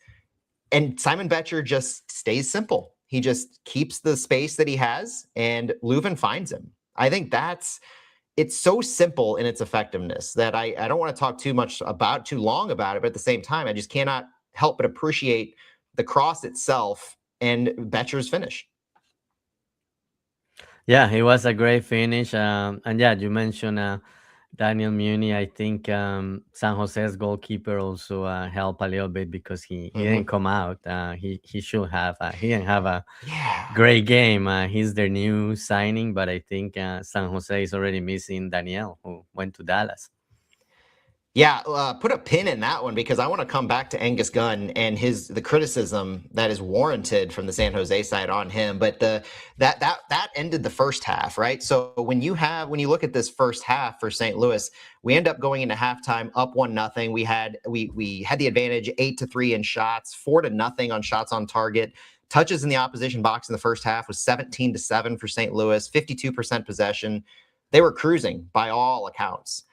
And Simon Betcher just stays simple. He just keeps the space that he has, and Leuven finds him. I think it's so simple in its effectiveness that I don't want to talk too long about it, but at the same time, I just cannot help but appreciate the cross itself and Betcher's finish. Yeah, it was a great finish. And yeah, you mentioned Daniel Muni. I think San Jose's goalkeeper also helped a little bit because he didn't come out. He should have. He didn't have a great game. He's their new signing, but I think San Jose is already missing Daniel, who went to Dallas. Yeah, put a pin in that one because I want to come back to Angus Gunn and the criticism that is warranted from the San Jose side on him. But that ended the first half, right? So when you look at this first half for St. Louis, we end up going into halftime up 1-0. We had the advantage 8-3 in shots, 4-0 on shots on target. Touches in the opposition box in the first half was 17-7 for St. Louis, 52% possession. They were cruising by all accounts.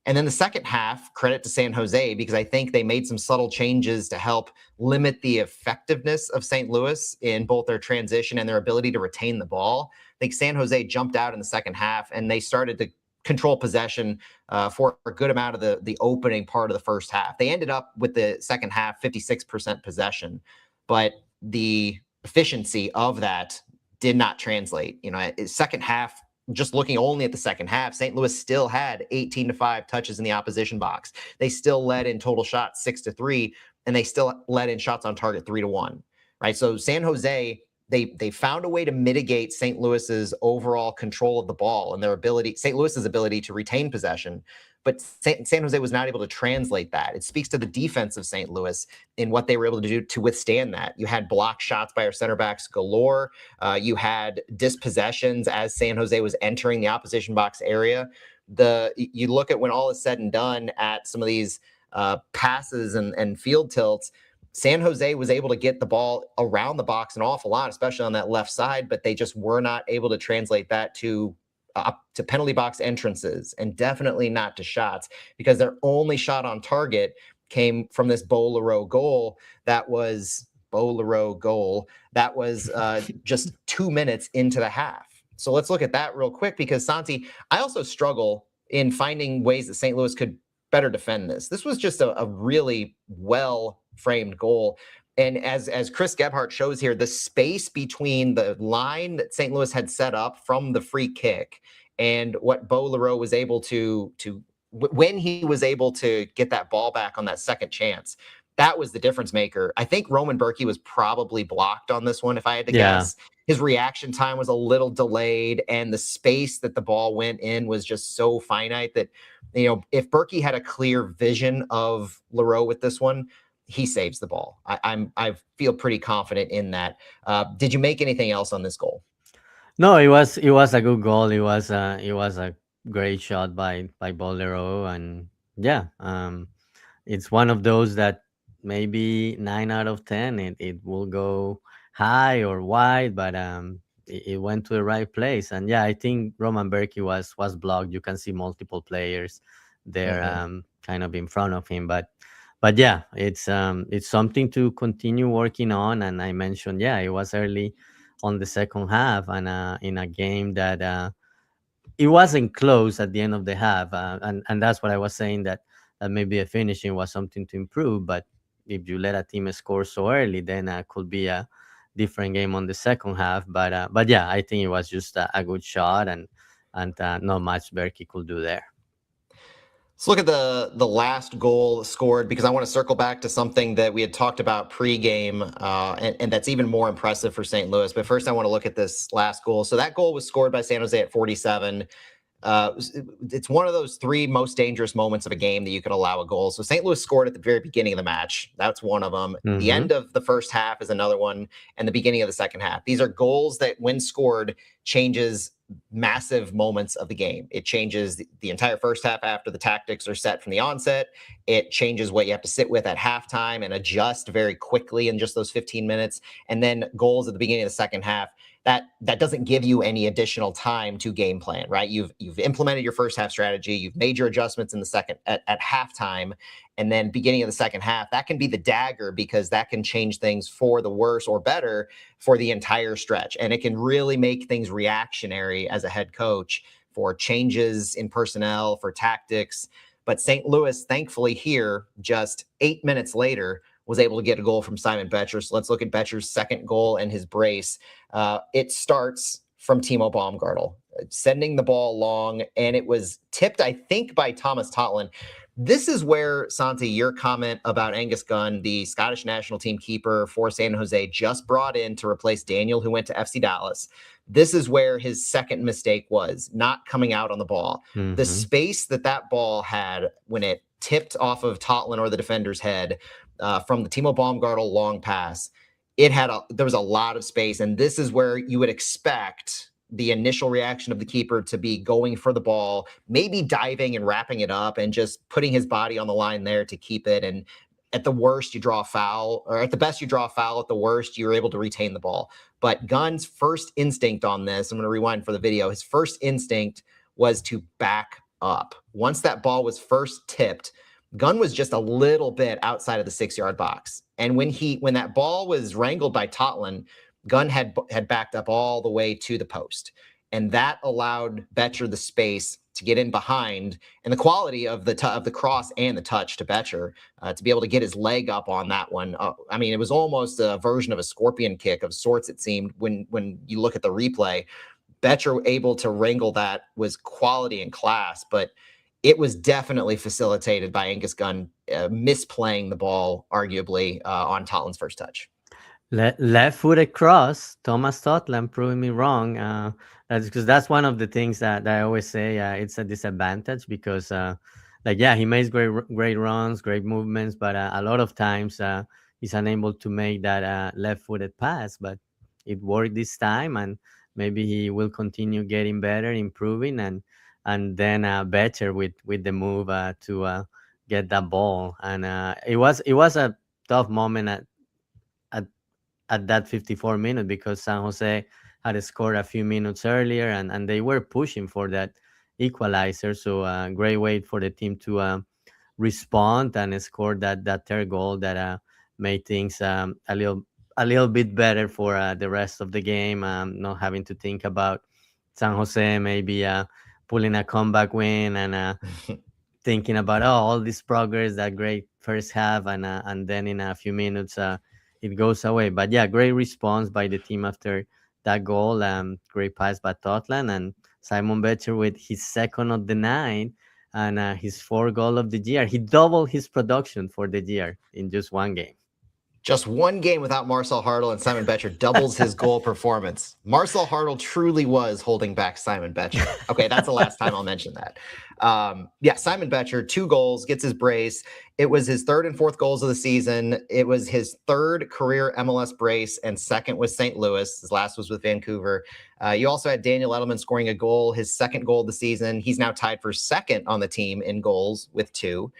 And then the second half, credit to San Jose, because I think they made some subtle changes to help limit the effectiveness of St. Louis in both their transition and their ability to retain the ball. I think San Jose jumped out in the second half and they started to control possession for a good amount of the opening part of the first half. They ended up with the second half 56% possession, but the efficiency of that did not translate. Second half, just looking only at the second half, St. Louis still had 18-5 touches in the opposition box. They still led in total shots 6-3, and they still led in shots on target 3-1. Right. So San Jose, they found a way to mitigate St. Louis's overall control of the ball and St. Louis's ability to retain possession. But San Jose was not able to translate that. It speaks to the defense of St. Louis in what they were able to do to withstand that. You had blocked shots by our center backs galore. You had dispossessions as San Jose was entering the opposition box area. You look at when all is said and done at some of these passes and field tilts, San Jose was able to get the ball around the box an awful lot, especially on that left side, but they just were not able to translate that to penalty box entrances, and definitely not to shots, because their only shot on target came from this Bolero goal that was just 2 minutes into the half. So let's look at that real quick, because Santi, I also struggle in finding ways that St. Louis could better defend this. This was just a really well-framed goal. And as Chris Gebhardt shows here, the space between the line that St. Louis had set up from the free kick and what Bolero was able to when he was able to get that ball back on that second chance, that was the difference maker. I think Roman Berkey was probably blocked on this one, if I had to guess. His reaction time was a little delayed, and the space that the ball went in was just so finite that, if Berkey had a clear vision of Leroux with this one, he saves the ball. I feel pretty confident in that. Did you make anything else on this goal? No, it was a good goal. It was a great shot by Bolero, and yeah, it's one of those that maybe 9 out of 10 it will go high or wide, but it went to the right place. And yeah, I think Roman Berkey was blocked. You can see multiple players there, kind of in front of him, but yeah, it's something to continue working on. And I mentioned, yeah, it was early on the second half, and in a game that it wasn't close at the end of the half, and that's what I was saying, that maybe a finishing was something to improve. But if you let a team score so early, then could be a different game on the second half. But yeah, I think it was just a good shot, and not much Berkey could do there. Let's look at the last goal scored, because I want to circle back to something that we had talked about pregame, and that's even more impressive for St. Louis. But first, I want to look at this last goal. So that goal was scored by San Jose at 47. It's one of those three most dangerous moments of a game that you could allow a goal. So St. Louis scored at the very beginning of the match. That's one of them. Mm-hmm. The end of the first half is another one, and the beginning of the second half. These are goals that, when scored, changes massive moments of the game. It changes the entire first half after the tactics are set from the onset. It changes what you have to sit with at halftime and adjust very quickly in just those 15 minutes. And then goals at the beginning of the second half, that doesn't give you any additional time to game plan, right? You've implemented your first half strategy, you've made your adjustments in the second at halftime, and then beginning of the second half, that can be the dagger, because that can change things for the worse or better for the entire stretch. And it can really make things reactionary as a head coach for changes in personnel, for tactics. But St. Louis, thankfully here, just 8 minutes later, was able to get a goal from Simon Betcher. So let's look at Betcher's second goal and his brace. It starts from Timo Baumgartel, sending the ball long, and it was tipped, I think, by Thomas Totland. This is where, Santi, your comment about Angus Gunn, the Scottish national team keeper for San Jose, just brought in to replace Daniel, who went to FC Dallas. This is where his second mistake was, not coming out on the ball. Mm-hmm. The space that ball had when it tipped off of Totland or the defender's head, from the Timo Baumgartel long pass, there was a lot of space. And this is where you would expect the initial reaction of the keeper to be going for the ball, maybe diving and wrapping it up and just putting his body on the line there to keep it. And at the worst, you draw a foul, or at the best, you draw a foul. At the worst, you're able to retain the ball. But Gunn's first instinct on this, I'm going to rewind for the video, his first instinct was to back up. Once that ball was first tipped, Gunn was just a little bit outside of the 6-yard box. And when that ball was wrangled by Totland, Gunn had backed up all the way to the post. And that allowed Betcher the space to get in behind, and the quality of the cross and the touch to Betcher to be able to get his leg up on that one. I mean, it was almost a version of a scorpion kick of sorts, it seemed, when you look at the replay. Betcher able to wrangle that was quality and class, but it was definitely facilitated by Angus Gunn misplaying the ball, arguably, on Totland's first touch. Left-footed cross, Thomas Totland proving me wrong. That's because that's one of the things that I always say. It's a disadvantage because, he makes great runs, great movements, but a lot of times he's unable to make that left-footed pass. But it worked this time, and maybe he will continue getting better, improving, and then better with the move to get that ball. And it was a tough moment at that 54 minute, because San Jose had scored a few minutes earlier, and they were pushing for that equalizer. So great way for the team to respond and score that third goal that made things a little bit better for the rest of the game. Not having to think about San Jose maybe pulling a comeback win, and thinking about all this progress, that great first half, and then in a few minutes it goes away. But yeah, great response by the team after that goal. Great pass by Totland, and Simon Betcher with his second of the night, and his fourth goal of the year. He doubled his production for the year in just one game. Just one game without Marcel Hartel, and Simon Betcher doubles his goal performance. Marcel Hartel truly was holding back Simon Betcher. Okay, that's the last time I'll mention that. Simon Betcher, 2 goals, gets his brace. It was his third and fourth goals of the season. It was his third career MLS brace, and second with St. Louis. His last was with Vancouver. You also had Daniel Edelman scoring a goal, his second goal of the season. He's now tied for second on the team in goals with 2.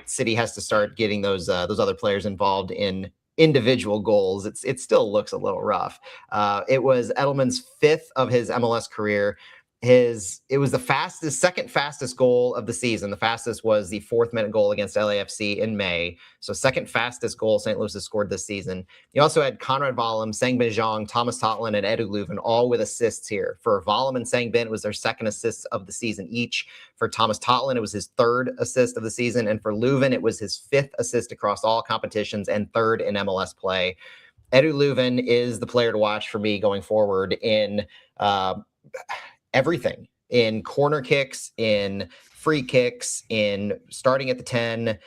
City has to start getting those other players involved in individual goals. It still looks a little rough. It was Edelman's 5th of his MLS career, it was the second fastest goal of the season. The fastest was the 4th-minute goal against LAFC in May. So second fastest goal St. Louis has scored this season. You also had Conrad Wallem, Sangbin Jeong, Thomas Totland, and Edu Leuven all with assists here. For Wallem and Sangbin, it was their second assists of the season each. For Thomas Totland, it was his 3rd assist of the season. And for Leuven, it was his 5th assist across all competitions and 3rd in MLS play. Edu Leuven is the player to watch for me going forward in everything, in corner kicks, in free kicks, in starting at the 10.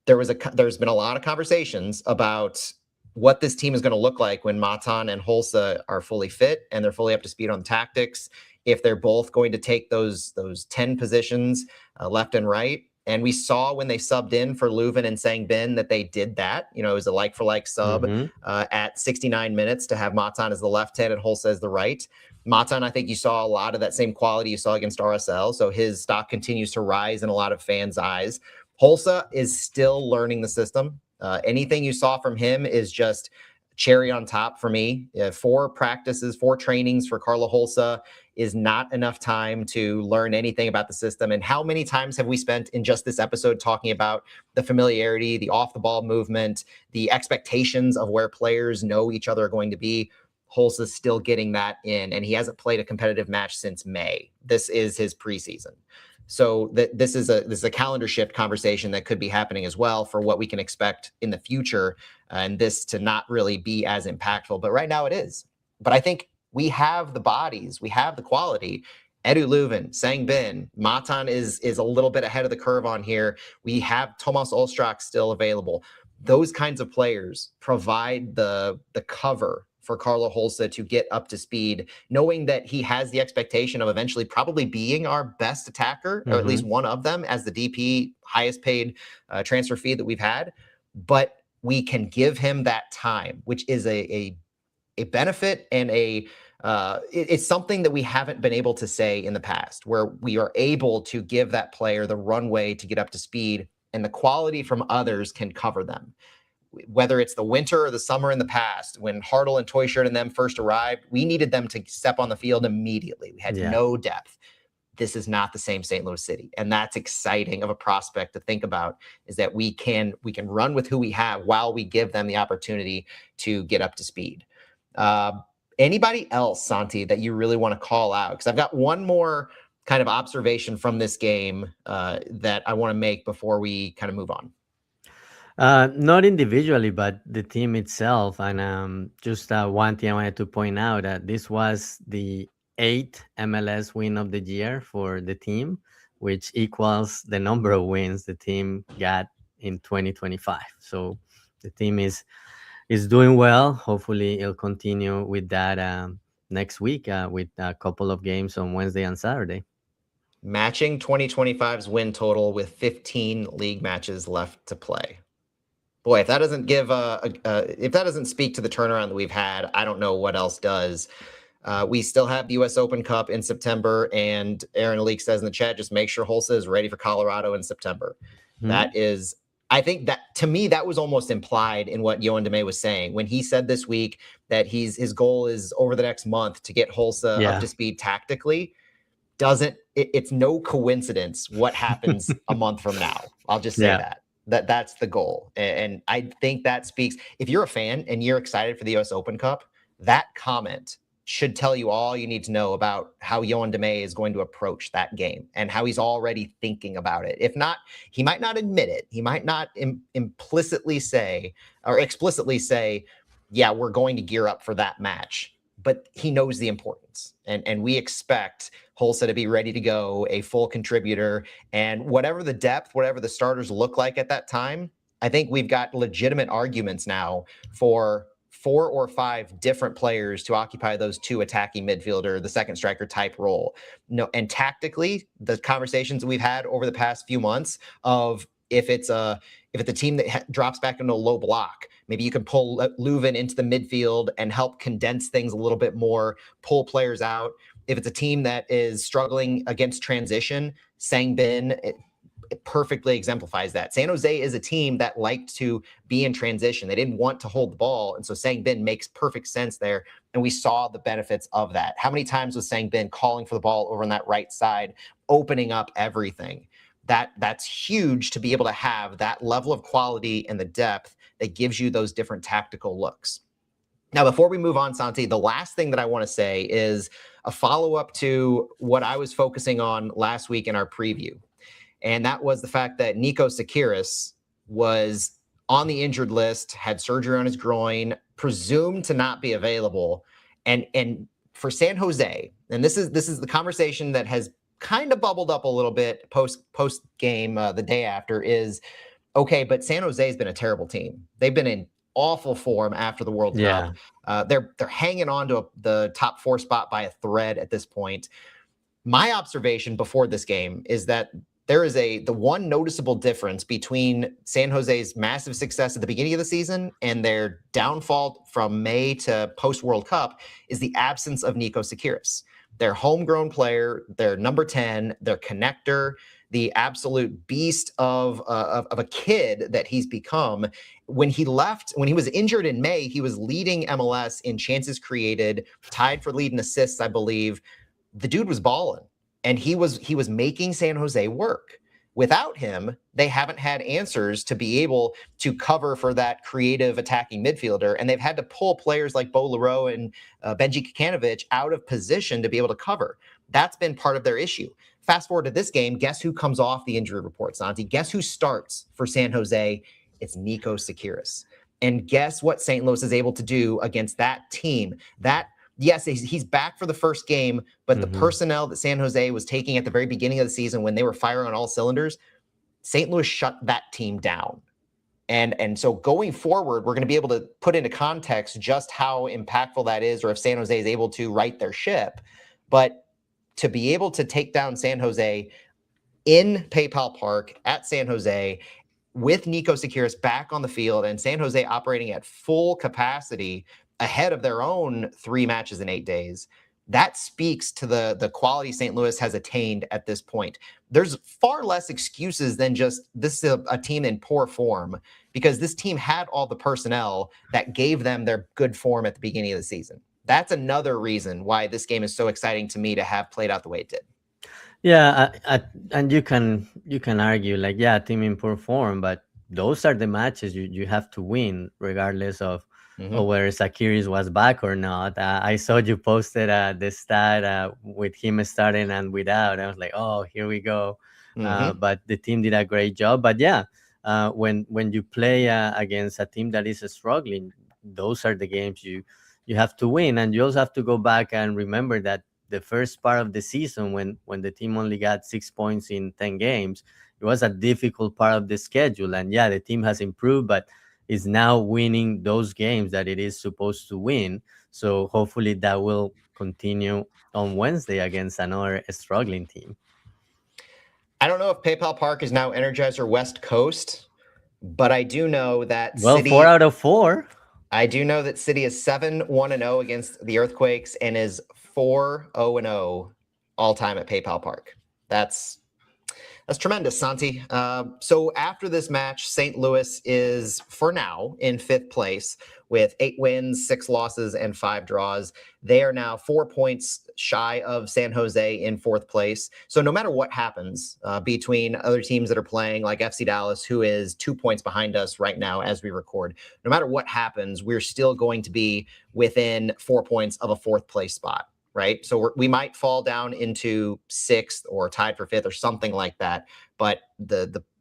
There's been a lot of conversations about what this team is going to look like when Matan and Holsa are fully fit and they're fully up to speed on tactics. If they're both going to take those 10 positions left and right. And we saw when they subbed in for Leuven and Sangbin that they did that. You know, it was a like-for-like sub at 69 minutes to have Matan as the left 10 and Holsa as the right. Matan, I think you saw a lot of that same quality you saw against RSL. So his stock continues to rise in a lot of fans' eyes. Holsa is still learning the system. Anything you saw from him is just cherry on top for me. 4 practices, 4 trainings for Carlo Holsa is not enough time to learn anything about the system. And how many times have we spent in just this episode talking about the familiarity, the off-the-ball movement, the expectations of where players know each other are going to be? Holsa's still getting that in, and he hasn't played a competitive match since May. This is his preseason. So this is a calendar shift conversation that could be happening as well for what we can expect in the future, and this to not really be as impactful. But right now it is. But I think we have the bodies, we have the quality. Edu Leuven, Sangbin, Matan is a little bit ahead of the curve on here. We have Tomas Ostrak still available. Those kinds of players provide the cover for Carlo Holsa to get up to speed, knowing that he has the expectation of eventually probably being our best attacker, or at least one of them, as the DP highest paid transfer fee that we've had. But we can give him that time, which is a benefit and it's something that we haven't been able to say in the past, where we are able to give that player the runway to get up to speed, and the quality from others can cover them. Whether it's the winter or the summer in the past, when Hartel and Toyshirt and them first arrived, we needed them to step on the field immediately. We had no depth. This is not the same St. Louis City. And that's exciting of a prospect to think about, is that we can run with who we have while we give them the opportunity to get up to speed. Anybody else, Santi, that you really want to call out? Because I've got one more kind of observation from this game that I want to make before we kind of move on. Not individually, but the team itself. And just one thing I wanted to point out, that this was the 8th MLS win of the year for the team, which equals the number of wins the team got in 2025. So the team is doing well. Hopefully it'll continue with that next week with a couple of games on Wednesday and Saturday. Matching 2025's win total with 15 league matches left to play. Boy, if that doesn't give if that doesn't speak to the turnaround that we've had, I don't know what else does. We still have the U.S. Open Cup in September, and Aaron Leak says in the chat, just make sure Holsa is ready for Colorado in September. That is, I think that, to me, that was almost implied in what Yoann Damet was saying when he said this week that his goal is over the next month to get Holsa up to speed tactically. It's no coincidence what happens a month from now. I'll just say that's the goal. And I think that speaks, if you're a fan and you're excited for the US Open Cup, that comment should tell you all you need to know about how Yoann Damet is going to approach that game and how he's already thinking about it. If not, he might not admit it. He might not implicitly say or explicitly say, yeah, we're going to gear up for that match. But he knows the importance. And we expect Holsa to be ready to go, a full contributor. And whatever the depth, whatever the starters look like at that time, I think we've got legitimate arguments now for 4 or 5 different players to occupy those 2 attacking midfielder, the second striker type role. No, and tactically, the conversations we've had over the past few months of if it's a team that drops back into a low block, maybe you can pull Leuven into the midfield and help condense things a little bit more, pull players out. If it's a team that is struggling against transition, Sangbin it perfectly exemplifies that. San Jose is a team that liked to be in transition. They didn't want to hold the ball. And so Sangbin makes perfect sense there. And we saw the benefits of that. How many times was Sangbin calling for the ball over on that right side, opening up everything? That's huge to be able to have that level of quality and the depth that gives you those different tactical looks. Now, before we move on, Santi, the last thing that I want to say is a follow-up to what I was focusing on last week in our preview. And that was the fact that Nico Sakiris was on the injured list, had surgery on his groin, presumed to not be available. And for San Jose, and this is the conversation that has kind of bubbled up a little bit post game the day after is, okay, but San Jose has been a terrible team. They've been in awful form after the World Cup. They're hanging on to the top 4 spot by a thread at this point. My observation before this game is that there is the one noticeable difference between San Jose's massive success at the beginning of the season and their downfall from May to post-World Cup is the absence of Nico Sakiris. Their homegrown player, their number 10, their connector, the absolute beast of a kid that he's become. When he was injured in May, he was leading MLS in chances created, tied for lead in assists, I believe. The dude was balling, and he was making San Jose work. Without him, they haven't had answers to be able to cover for that creative attacking midfielder, and they've had to pull players like Bo Leroux and Benji Kikanovic out of position to be able to cover. That's been part of their issue. Fast forward to this game, guess who comes off the injury report, Santi? Guess who starts for San Jose? It's Nico Sakiris. And guess what St. Louis is able to do against that team? Yes, he's back for the first game, but the personnel that San Jose was taking at the very beginning of the season when they were firing on all cylinders, St. Louis shut that team down. And so going forward, we're going to be able to put into context just how impactful that is, or if San Jose is able to right their ship. But to be able to take down San Jose in PayPal Park at San Jose with Nico Sakiris back on the field and San Jose operating at full capacity ahead of their own 3 matches in 8 days, that speaks to the quality St. Louis has attained at this point. There's far less excuses than just this is a team in poor form, because this team had all the personnel that gave them their good form at the beginning of the season. That's another reason why this game is so exciting to me to have played out the way it did. Yeah, and you can argue like, yeah, team in poor form, but those are the matches you have to win regardless of whether Sakiris was back or not. I saw you posted the stat with him starting and without. I was like, oh, here we go. But the team did a great job. But yeah, when you play against a team that is struggling, those are the games you have to win. And you also have to go back and remember that the first part of the season, when the team only got 6 points in 10 games, it was a difficult part of the schedule. And yeah, the team has improved, but is now winning those games that it is supposed to win. So hopefully that will continue on Wednesday against another struggling team. I don't know if PayPal Park is now Energizer West Coast, but I do know that City, 4 out of 4. I do know that City is 7-1-0 against the Earthquakes and is 4-0-0 all time at PayPal Park. That's tremendous, Santi. So after this match, St. Louis is, for now, in 5th place with 8 wins, 6 losses, and 5 draws. They are now 4 points shy of San Jose in 4th place. So no matter what happens between other teams that are playing, like FC Dallas, who is 2 points behind us right now as we record, no matter what happens, we're still going to be within 4 points of a 4th place spot. Right. So we might fall down into 6th or tied for 5th or something like that. But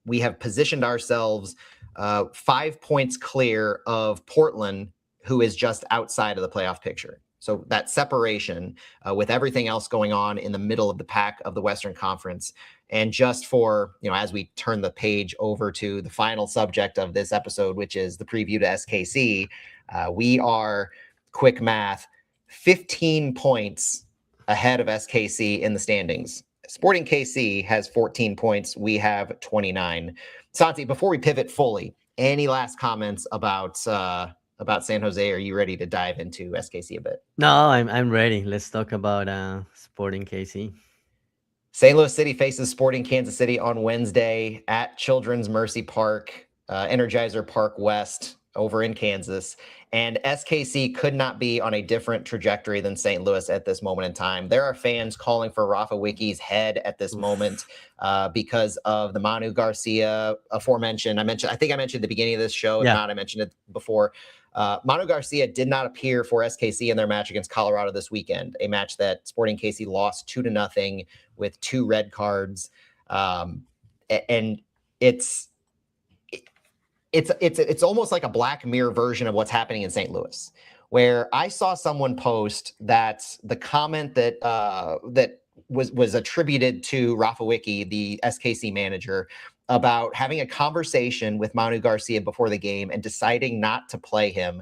we have positioned ourselves 5 points clear of Portland, who is just outside of the playoff picture. So that separation with everything else going on in the middle of the pack of the Western Conference. And just for, as we turn the page over to the final subject of this episode, which is the preview to SKC, we are, quick math, 15 points ahead of SKC in the standings. Sporting KC has 14 points. We have 29. Santi, before we pivot fully, any last comments about San Jose? Are you ready to dive into SKC a bit? No, I'm ready. Let's talk about Sporting KC. St. Louis City faces Sporting Kansas City on Wednesday at Children's Mercy Park, Energizer Park West over in Kansas. And SKC could not be on a different trajectory than St. Louis at this moment in time. There are fans calling for Rafa Wiki's head at this moment because of the Manu Garcia aforementioned. I think I mentioned at the beginning of this show. If not, I mentioned it before. Manu Garcia did not appear for SKC in their match against Colorado this weekend, a match that Sporting KC lost 2-0 with 2 red cards. And it's almost like a Black Mirror version of what's happening in St. Louis, where I saw someone post that the comment that that was attributed to Rafa Wiki, the SKC manager, about having a conversation with Manu Garcia before the game and deciding not to play him.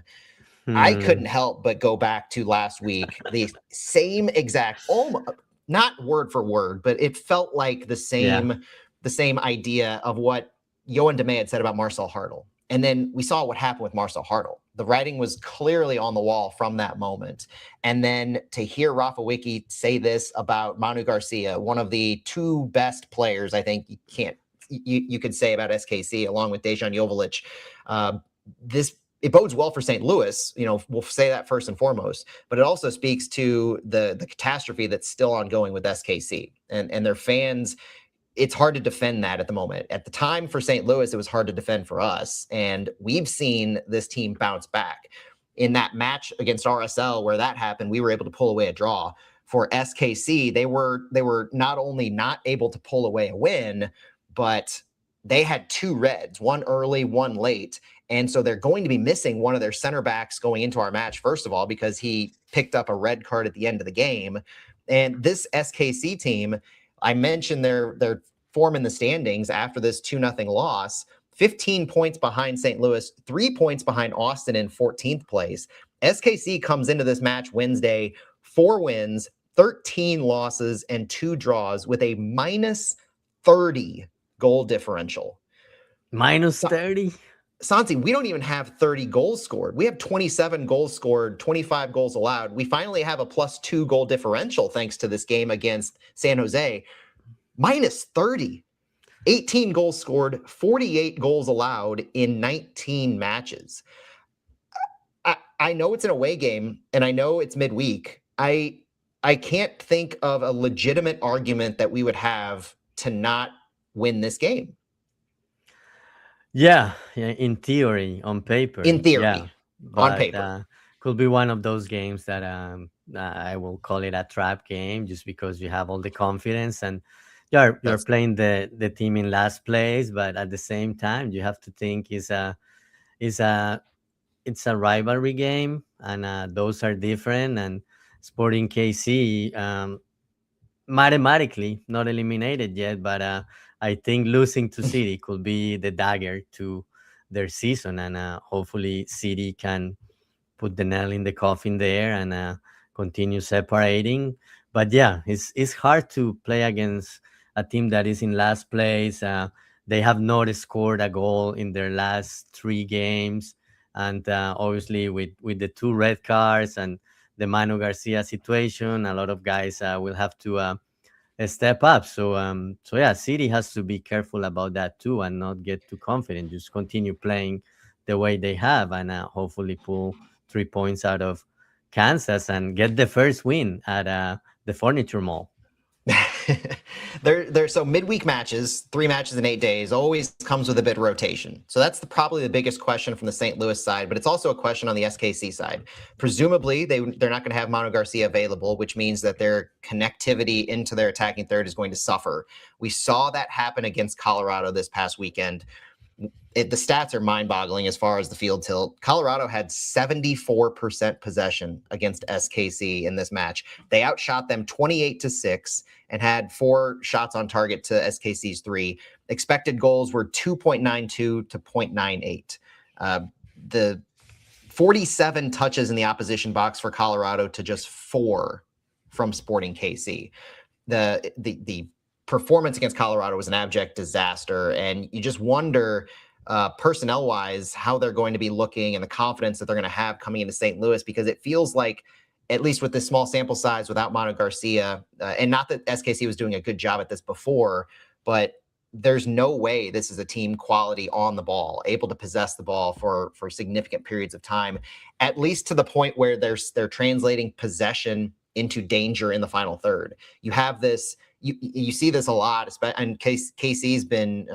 I couldn't help but go back to last week, the same exact, almost, not word for word, but it felt like the same idea of what Johan Demey had said about Marcel Hartel. And then we saw what happened with Marcel Hartel. The writing was clearly on the wall from that moment. And then to hear Rafa Wiki say this about Manu Garcia, one of the 2 best players, I think you could say about SKC, along with Dejan Joveljic, it bodes well for St. Louis. We'll say that first and foremost, but it also speaks to the catastrophe that's still ongoing with SKC and their fans. It's hard to defend that at the moment. At the time for St. Louis, it was hard to defend for us. And we've seen this team bounce back. In that match against RSL where that happened, we were able to pull away a draw. For SKC, they were not only not able to pull away a win, but they had 2 reds, one early, one late. And so they're going to be missing one of their center backs going into our match, first of all, because he picked up a red card at the end of the game. And this SKC team, I mentioned their form in the standings after this 2-0 loss, 15 points behind St. Louis, 3 points behind Austin in 14th place. SKC comes into this match Wednesday, 4 wins, 13 losses, and 2 draws with a minus 30 goal differential. Minus 30? Santi, we don't even have 30 goals scored. We have 27 goals scored, 25 goals allowed. We finally have a +2 goal differential thanks to this game against San Jose. Minus 30. 18 goals scored, 48 goals allowed in 19 matches. I know it's an away game, and I know it's midweek. I can't think of a legitimate argument that we would have to not win this game. Yeah, in theory, on paper. In theory, yeah, on paper. Could be one of those games that I will call it a trap game, just because you have all the confidence and you're playing the team in last place, but at the same time you have to think it's a rivalry game, and those are different. And Sporting KC, mathematically not eliminated yet, but I think losing to City could be the dagger to their season, and hopefully City can put the nail in the coffin there and continue separating. But yeah, it's hard to play against a team that is in last place. They have not scored a goal in their last 3 games, and obviously with the 2 red cards and the Manu Garcia situation, a lot of guys will have to step up. So yeah, City has to be careful about that too, and not get too confident. Just continue playing the way they have, and hopefully pull 3 points out of Kansas and get the first win at the Furniture Mall. So midweek matches, 3 matches in 8 days, always comes with a bit of rotation. So that's probably the biggest question from the St. Louis side, but it's also a question on the SKC side. Presumably, they're not going to have Manu Garcia available, which means that their connectivity into their attacking third is going to suffer. We saw that happen against Colorado this past weekend. The stats are mind-boggling as far as the field tilt. Colorado had 74% possession against SKC in this match. They outshot them 28-6 and had 4 shots on target to SKC's 3. Expected goals were 2.92 to 0.98. The 47 touches in the opposition box for Colorado to just 4 from Sporting KC. The performance against Colorado was an abject disaster, and you just wonder personnel-wise how they're going to be looking and the confidence that they're going to have coming into St. Louis, because it feels like at least with this small sample size without Manu Garcia, and not that SKC was doing a good job at this before, but there's no way this is a team quality on the ball, able to possess the ball for significant periods of time, at least to the point where they're translating possession into danger in the final third. You have this, you see this a lot, and KC's been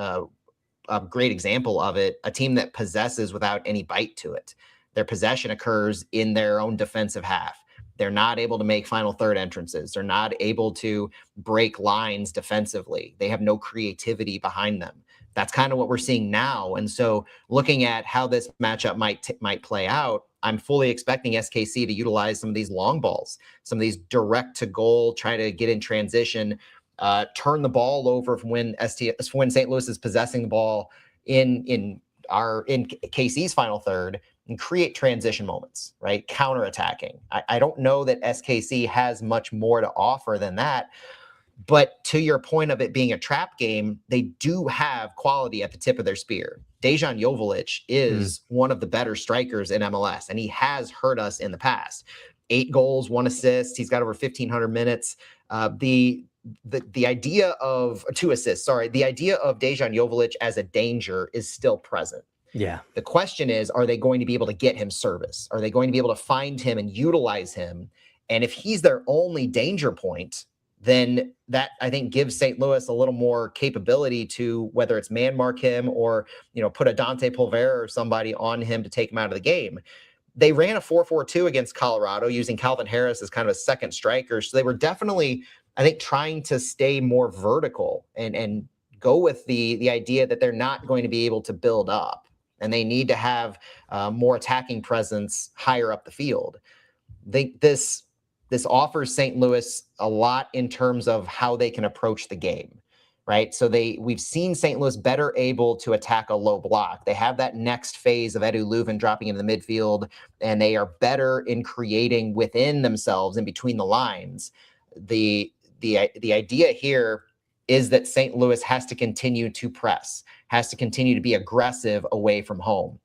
a great example of it, a team that possesses without any bite to it. Their possession occurs in their own defensive half. They're not able to make final third entrances. They're not able to break lines defensively. They have no creativity behind them. That's kind of what we're seeing now. And so looking at how this matchup might play out, I'm fully expecting SKC to utilize some of these long balls, some of these direct to goal, try to get in transition, turn the ball over from when St. Louis is possessing the ball in KC's final third, and create transition moments, right? Counterattacking. I don't know that SKC has much more to offer than that. But to your point of it being a trap game, they do have quality at the tip of their spear. Dejan Joveljic is one of the better strikers in MLS, and he has hurt us in the past. 8 goals, 1 assist. He's got over 1,500 minutes. The idea of 2 assists. Sorry, the idea of Dejan Joveljic as a danger is still present. Yeah. The question is, are they going to be able to get him service? Are they going to be able to find him and utilize him? And if he's their only danger point, then that, I think, gives St. Louis a little more capability to, whether it's man mark him or, put a Dante Pulvera or somebody on him to take him out of the game. They ran a 4-4-2 against Colorado using Calvin Harris as kind of a second striker. So they were definitely, I think, trying to stay more vertical and go with the idea that they're not going to be able to build up. And they need to have more attacking presence higher up the field. This offers St. Louis a lot in terms of how they can approach the game, right? So we've seen St. Louis better able to attack a low block. They have that next phase of Edu Leuven dropping into the midfield, and they are better in creating within themselves in between the lines. The idea here is that St. Louis has to continue to press, has to continue to be aggressive away from home.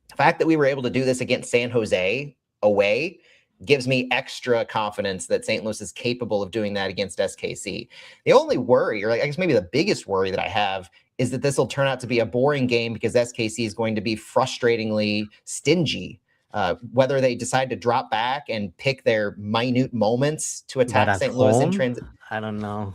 The fact that we were able to do this against San Jose away gives me extra confidence that St. Louis is capable of doing that against SKC. The only worry, or I guess maybe the biggest worry that I have, is that this will turn out to be a boring game because SKC is going to be frustratingly stingy. Whether they decide to drop back and pick their minute moments to attack St. Louis in transit, I don't know.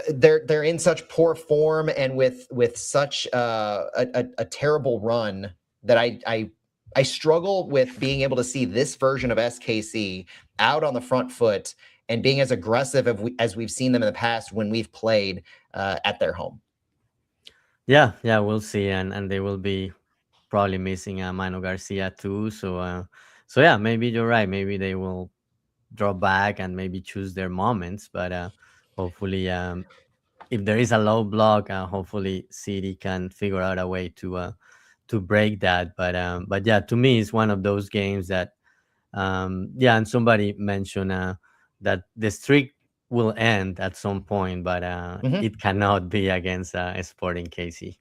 They're in such poor form and with such a terrible run that I struggle with being able to see this version of SKC out on the front foot and being as aggressive as we've seen them in the past when we've played at their home. Yeah, we'll see, and they will be probably missing Manu Garcia too. So yeah, maybe you're right. Maybe they will draw back and maybe choose their moments, but hopefully, if there is a low block, hopefully City can figure out a way to break that. But yeah, to me, it's one of those games that and somebody mentioned that the streak will end at some point, but it cannot be against Sporting KC.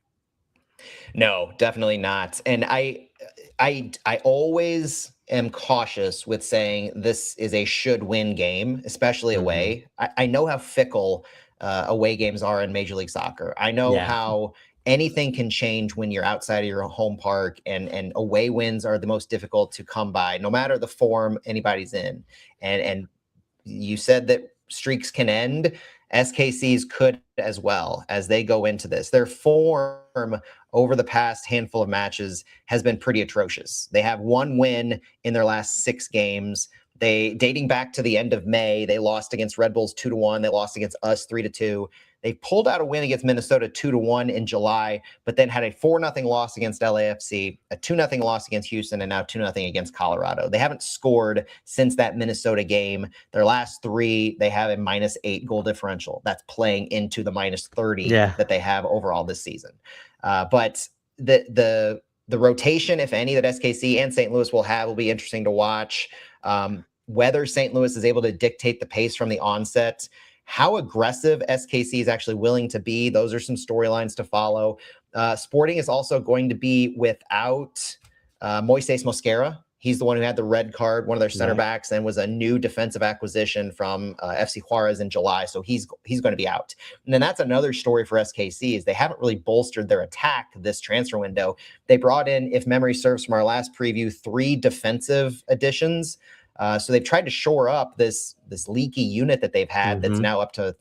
No, definitely not. And I always am cautious with saying this is a should-win game, especially away. I know how fickle away games are in Major League Soccer. I know how anything can change when you're outside of your home park, and away wins are the most difficult to come by, no matter the form anybody's in. And you said that streaks can end. SKC's could as well as they go into this. Their form over the past handful of matches has been pretty atrocious. They have 1 win in their last 6 games. Dating back to the end of May, they lost against Red Bulls 2-1. They lost against us 3-2. They pulled out a win against Minnesota 2-1 in July, but then had a 4-0 loss against LAFC, a 2-0 loss against Houston, and now 2-0 against Colorado. They haven't scored since that Minnesota game. Their last 3, they have a -8 goal differential. That's playing into the -30 that they have overall this season. But the rotation, if any, that SKC and St. Louis will have will be interesting to watch. Whether St. Louis is able to dictate the pace from the onset, how aggressive SKC is actually willing to be, those are some storylines to follow. Sporting is also going to be without Moises Mosquera. He's the one who had the red card, one of their center Right. backs, and was a new defensive acquisition from FC Juarez in July. So he's going to be out. And then that's another story for SKC is they haven't really bolstered their attack this transfer window. They brought in, if memory serves from our last preview, 3 defensive additions. So they've tried to shore up this leaky unit that they've had that's now up to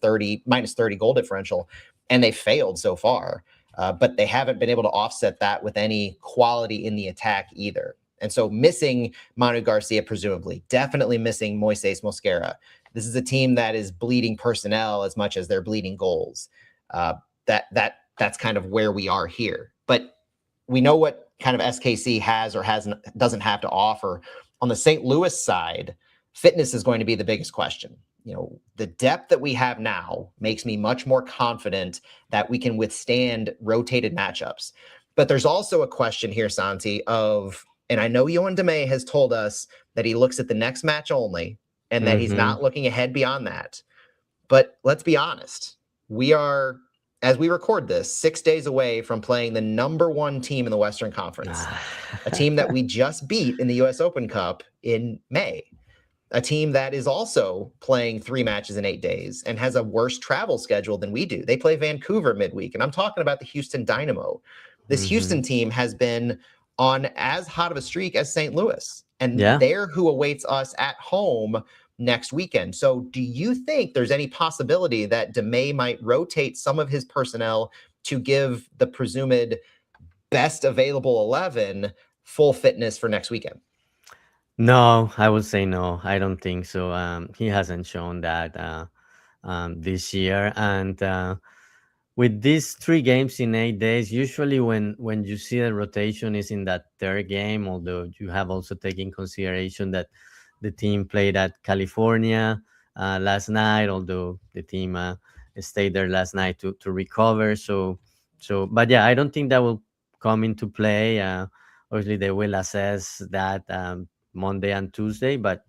minus 30 goal differential, and they failed so far. But they haven't been able to offset that with any quality in the attack either. And so missing Manu Garcia, presumably, definitely missing Moises Mosquera. This is a team that is bleeding personnel as much as they're bleeding goals. That's kind of where we are here. But we know what kind of SKC has or doesn't have to offer. On the St. Louis side, fitness is going to be the biggest question. The depth that we have now makes me much more confident that we can withstand rotated matchups. But there's also a question here, Santi, and I know Yohan Demay has told us that he looks at the next match only and that he's not looking ahead beyond that. But let's be honest. We are, as we record this, 6 days away from playing the number 1 team in the Western Conference, a team that we just beat in the U.S. Open Cup in May, a team that is also playing 3 matches in 8 days and has a worse travel schedule than we do. They play Vancouver midweek, and I'm talking about the Houston Dynamo. This Houston team has been on as hot of a streak as St. Louis, and they're who awaits us at home next weekend. So do you think there's any possibility that Demay might rotate some of his personnel to give the presumed best available 11 full fitness for next weekend? No, I would say no. I don't think so. He hasn't shown that this year. And with these 3 games in 8 days, usually when you see the rotation is in that 3rd game, although you have also taken consideration that the team played at California last night, although the team stayed there last night to recover. But yeah, I don't think that will come into play. Obviously, they will assess that Monday and Tuesday, but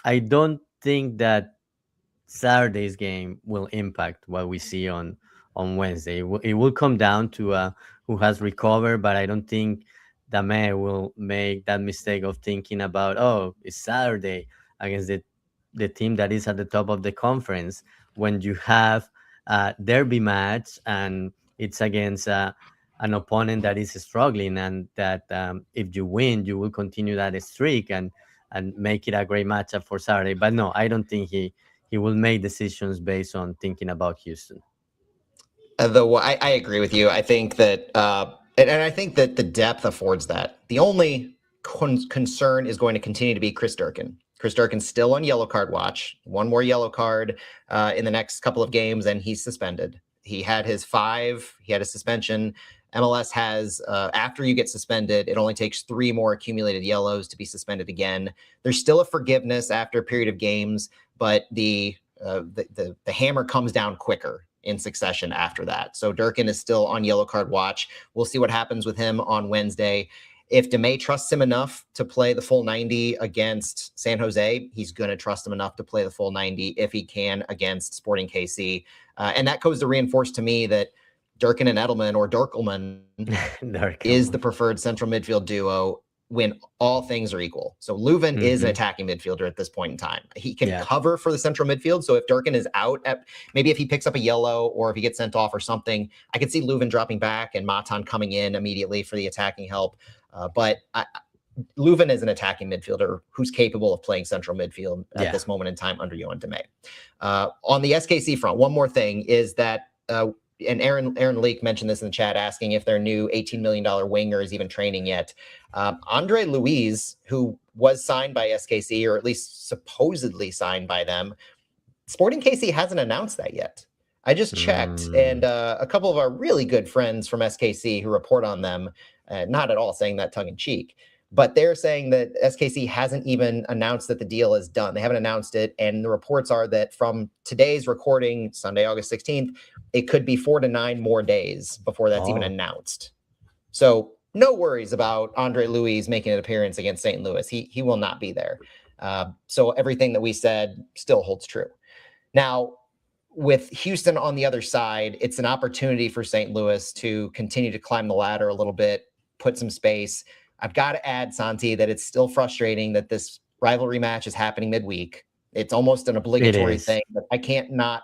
I don't think that Saturday's game will impact what we see on Wednesday. It will come down to who has recovered, but I don't think Dame will make that mistake of thinking about, oh, it's Saturday against the team that is at the top of the conference when you have a derby match and it's against an opponent that is struggling, and that if you win, you will continue that streak and make it a great matchup for Saturday. But no, I don't think he will make decisions based on thinking about Houston. Though I agree with you. I think that, and I think that the depth affords that. The only concern is going to continue to be Chris Durkin. Chris Durkin's still on yellow card watch. 1 more yellow card in the next couple of games, and he's suspended. He had his 5. He had a suspension. MLS has, after you get suspended, it only takes 3 more accumulated yellows to be suspended again. There's still a forgiveness after a period of games, but the hammer comes down quicker in succession after that. So Durkin is still on yellow card watch. We'll see what happens with him on Wednesday. If Demay trusts him enough to play the full 90 against San Jose, he's going to trust him enough to play the full 90 if he can against Sporting KC. And that goes to reinforce to me that Durkin and Edelman, or Durkelman, is the preferred central midfield duo when all things are equal. So Leuven is an attacking midfielder at this point in time. He can cover for the central midfield. So if Durkin is out, maybe if he picks up a yellow or if he gets sent off or something, I could see Leuven dropping back and Matan coming in immediately for the attacking help. But Leuven is an attacking midfielder who's capable of playing central midfield at this moment in time under Yohan Demay. On the SKC front, one more thing is that, and Aaron Leake mentioned this in the chat, asking if their new $18 million winger is even training yet. Andre Luiz, who was signed by SKC, or at least supposedly signed by them, Sporting KC hasn't announced that yet. I just checked, and a couple of our really good friends from SKC who report on them, not at all saying that tongue-in-cheek, but they're saying that SKC hasn't even announced that the deal is done. They haven't announced it, and the reports are that from today's recording, Sunday, August 16th, it could be 4 to 9 more days before that's even announced. So no worries about Andre Luiz making an appearance against St. Louis. He will not be there. So everything that we said still holds true. Now, with Houston on the other side, it's an opportunity for St. Louis to continue to climb the ladder a little bit, put some space. I've got to add, Santi, that it's still frustrating that this rivalry match is happening midweek. It's almost an obligatory thing, but I can't not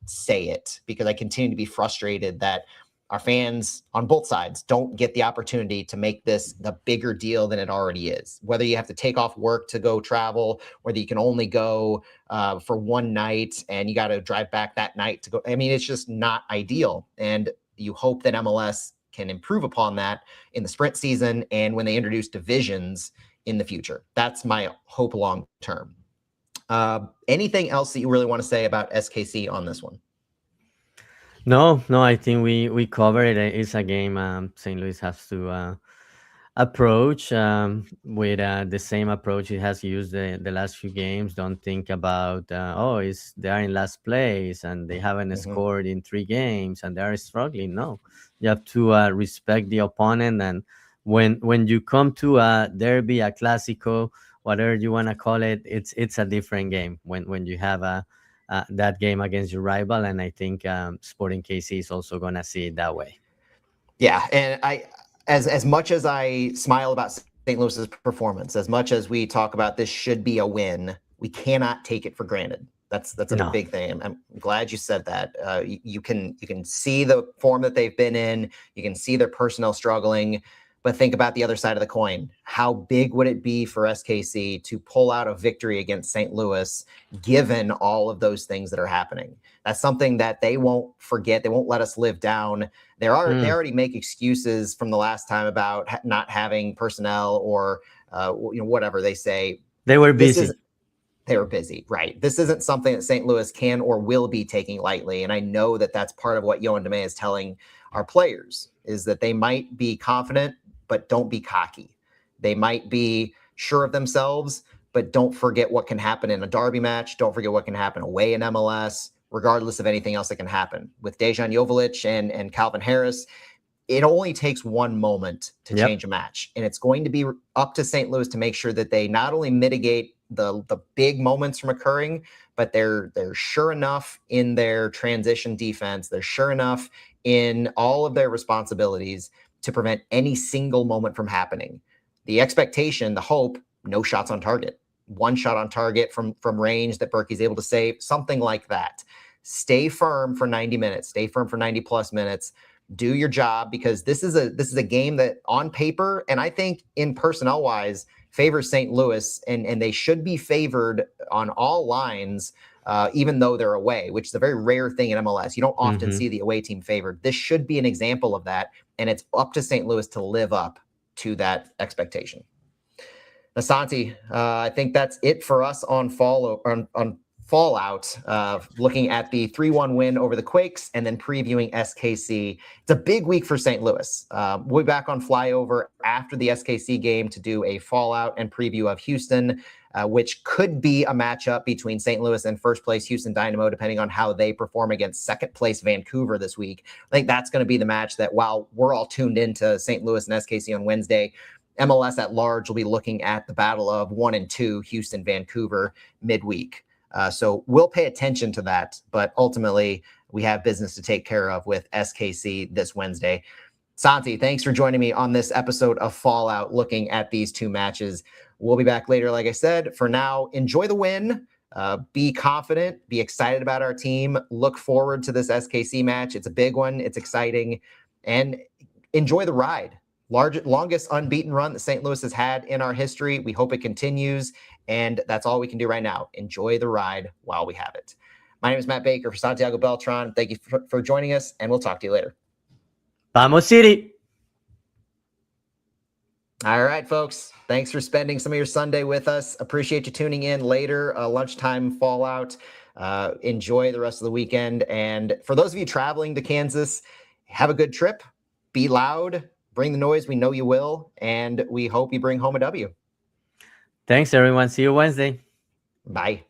say it because I continue to be frustrated that our fans on both sides don't get the opportunity to make this the bigger deal than it already is. Whether you have to take off work to go travel, whether you can only go for one night and you got to drive back that night to go. I mean, it's just not ideal. And you hope that MLS can improve upon that in the sprint season and when they introduce divisions in the future. That's my hope long term. Anything else that you really want to say about SKC on this one? No, I think we covered it. It's a game St. Louis has to approach with the same approach it has used the last few games. Don't think about they are in last place and they haven't scored in 3 games and they are struggling. No, you have to respect the opponent, and when you come to a derby, a clásico, whatever you want to call it, it's a different game when you have that game against your rival, and I think Sporting KC is also gonna see it that way. Yeah, and as much as I smile about St. Louis's performance, as much as we talk about this should be a win, we cannot take it for granted. That's a big thing. I'm glad you said that. You can see the form that they've been in. You can see their personnel struggling. But think about the other side of the coin. How big would it be for SKC to pull out a victory against St. Louis, given all of those things that are happening? That's something that they won't forget. They won't let us live down. They already make excuses from the last time about not having personnel or whatever they say. They were busy. They were busy, right? This isn't something that St. Louis can or will be taking lightly. And I know that that's part of what Yoann Damet is telling our players, is that they might be confident, but don't be cocky. They might be sure of themselves, but don't forget what can happen in a derby match. Don't forget what can happen away in MLS, regardless of anything else that can happen. With Dejan Joveljic and Calvin Harris, it only takes one moment to change a match. And it's going to be up to St. Louis to make sure that they not only mitigate the big moments from occurring, but they're sure enough in their transition defense. They're sure enough in all of their responsibilities to prevent any single moment from happening. The expectation, the hope, no shots on target. 1 shot on target from range that Berkey's able to save, something like that. Stay firm for 90 minutes. Stay firm for 90 plus minutes. Do your job, because this is a game that on paper, and I think in personnel wise, favors St. Louis, and they should be favored on all lines, even though they're away, which is a very rare thing in MLS. You don't often see the away team favored. This should be an example of that, and it's up to St. Louis to live up to that expectation. Now, Santi, I think that's it for us on Fallout, looking at the 3-1 win over the Quakes and then previewing SKC. It's a big week for St. Louis. We'll be back on Flyover after the SKC game to do a Fallout and preview of Houston, which could be a matchup between St. Louis and first place Houston Dynamo, depending on how they perform against second place Vancouver this week. I think that's going to be the match that, while we're all tuned into St. Louis and SKC on Wednesday, MLS at large will be looking at the battle of 1 and 2 Houston Vancouver midweek. So we'll pay attention to that, but ultimately we have business to take care of with SKC this Wednesday. Santi, thanks for joining me on this episode of Fallout, looking at these 2 matches. We'll be back later, like I said. For now, enjoy the win. Be confident, be excited about our team. Look forward to this SKC match. It's a big one. It's exciting, and enjoy the ride. Longest unbeaten run that St. Louis has had in our history. We hope it continues, and that's all we can do right now. Enjoy the ride while we have it. My name is Matt Baker for Santiago Beltran. Thank you for joining us, and we'll talk to you later. Vamos City! All right, folks. Thanks for spending some of your Sunday with us. Appreciate you tuning in later. Lunchtime Fallout. Enjoy the rest of the weekend. And for those of you traveling to Kansas, have a good trip. Be loud. Bring the noise. We know you will. And we hope you bring home a W. Thanks, everyone. See you Wednesday. Bye.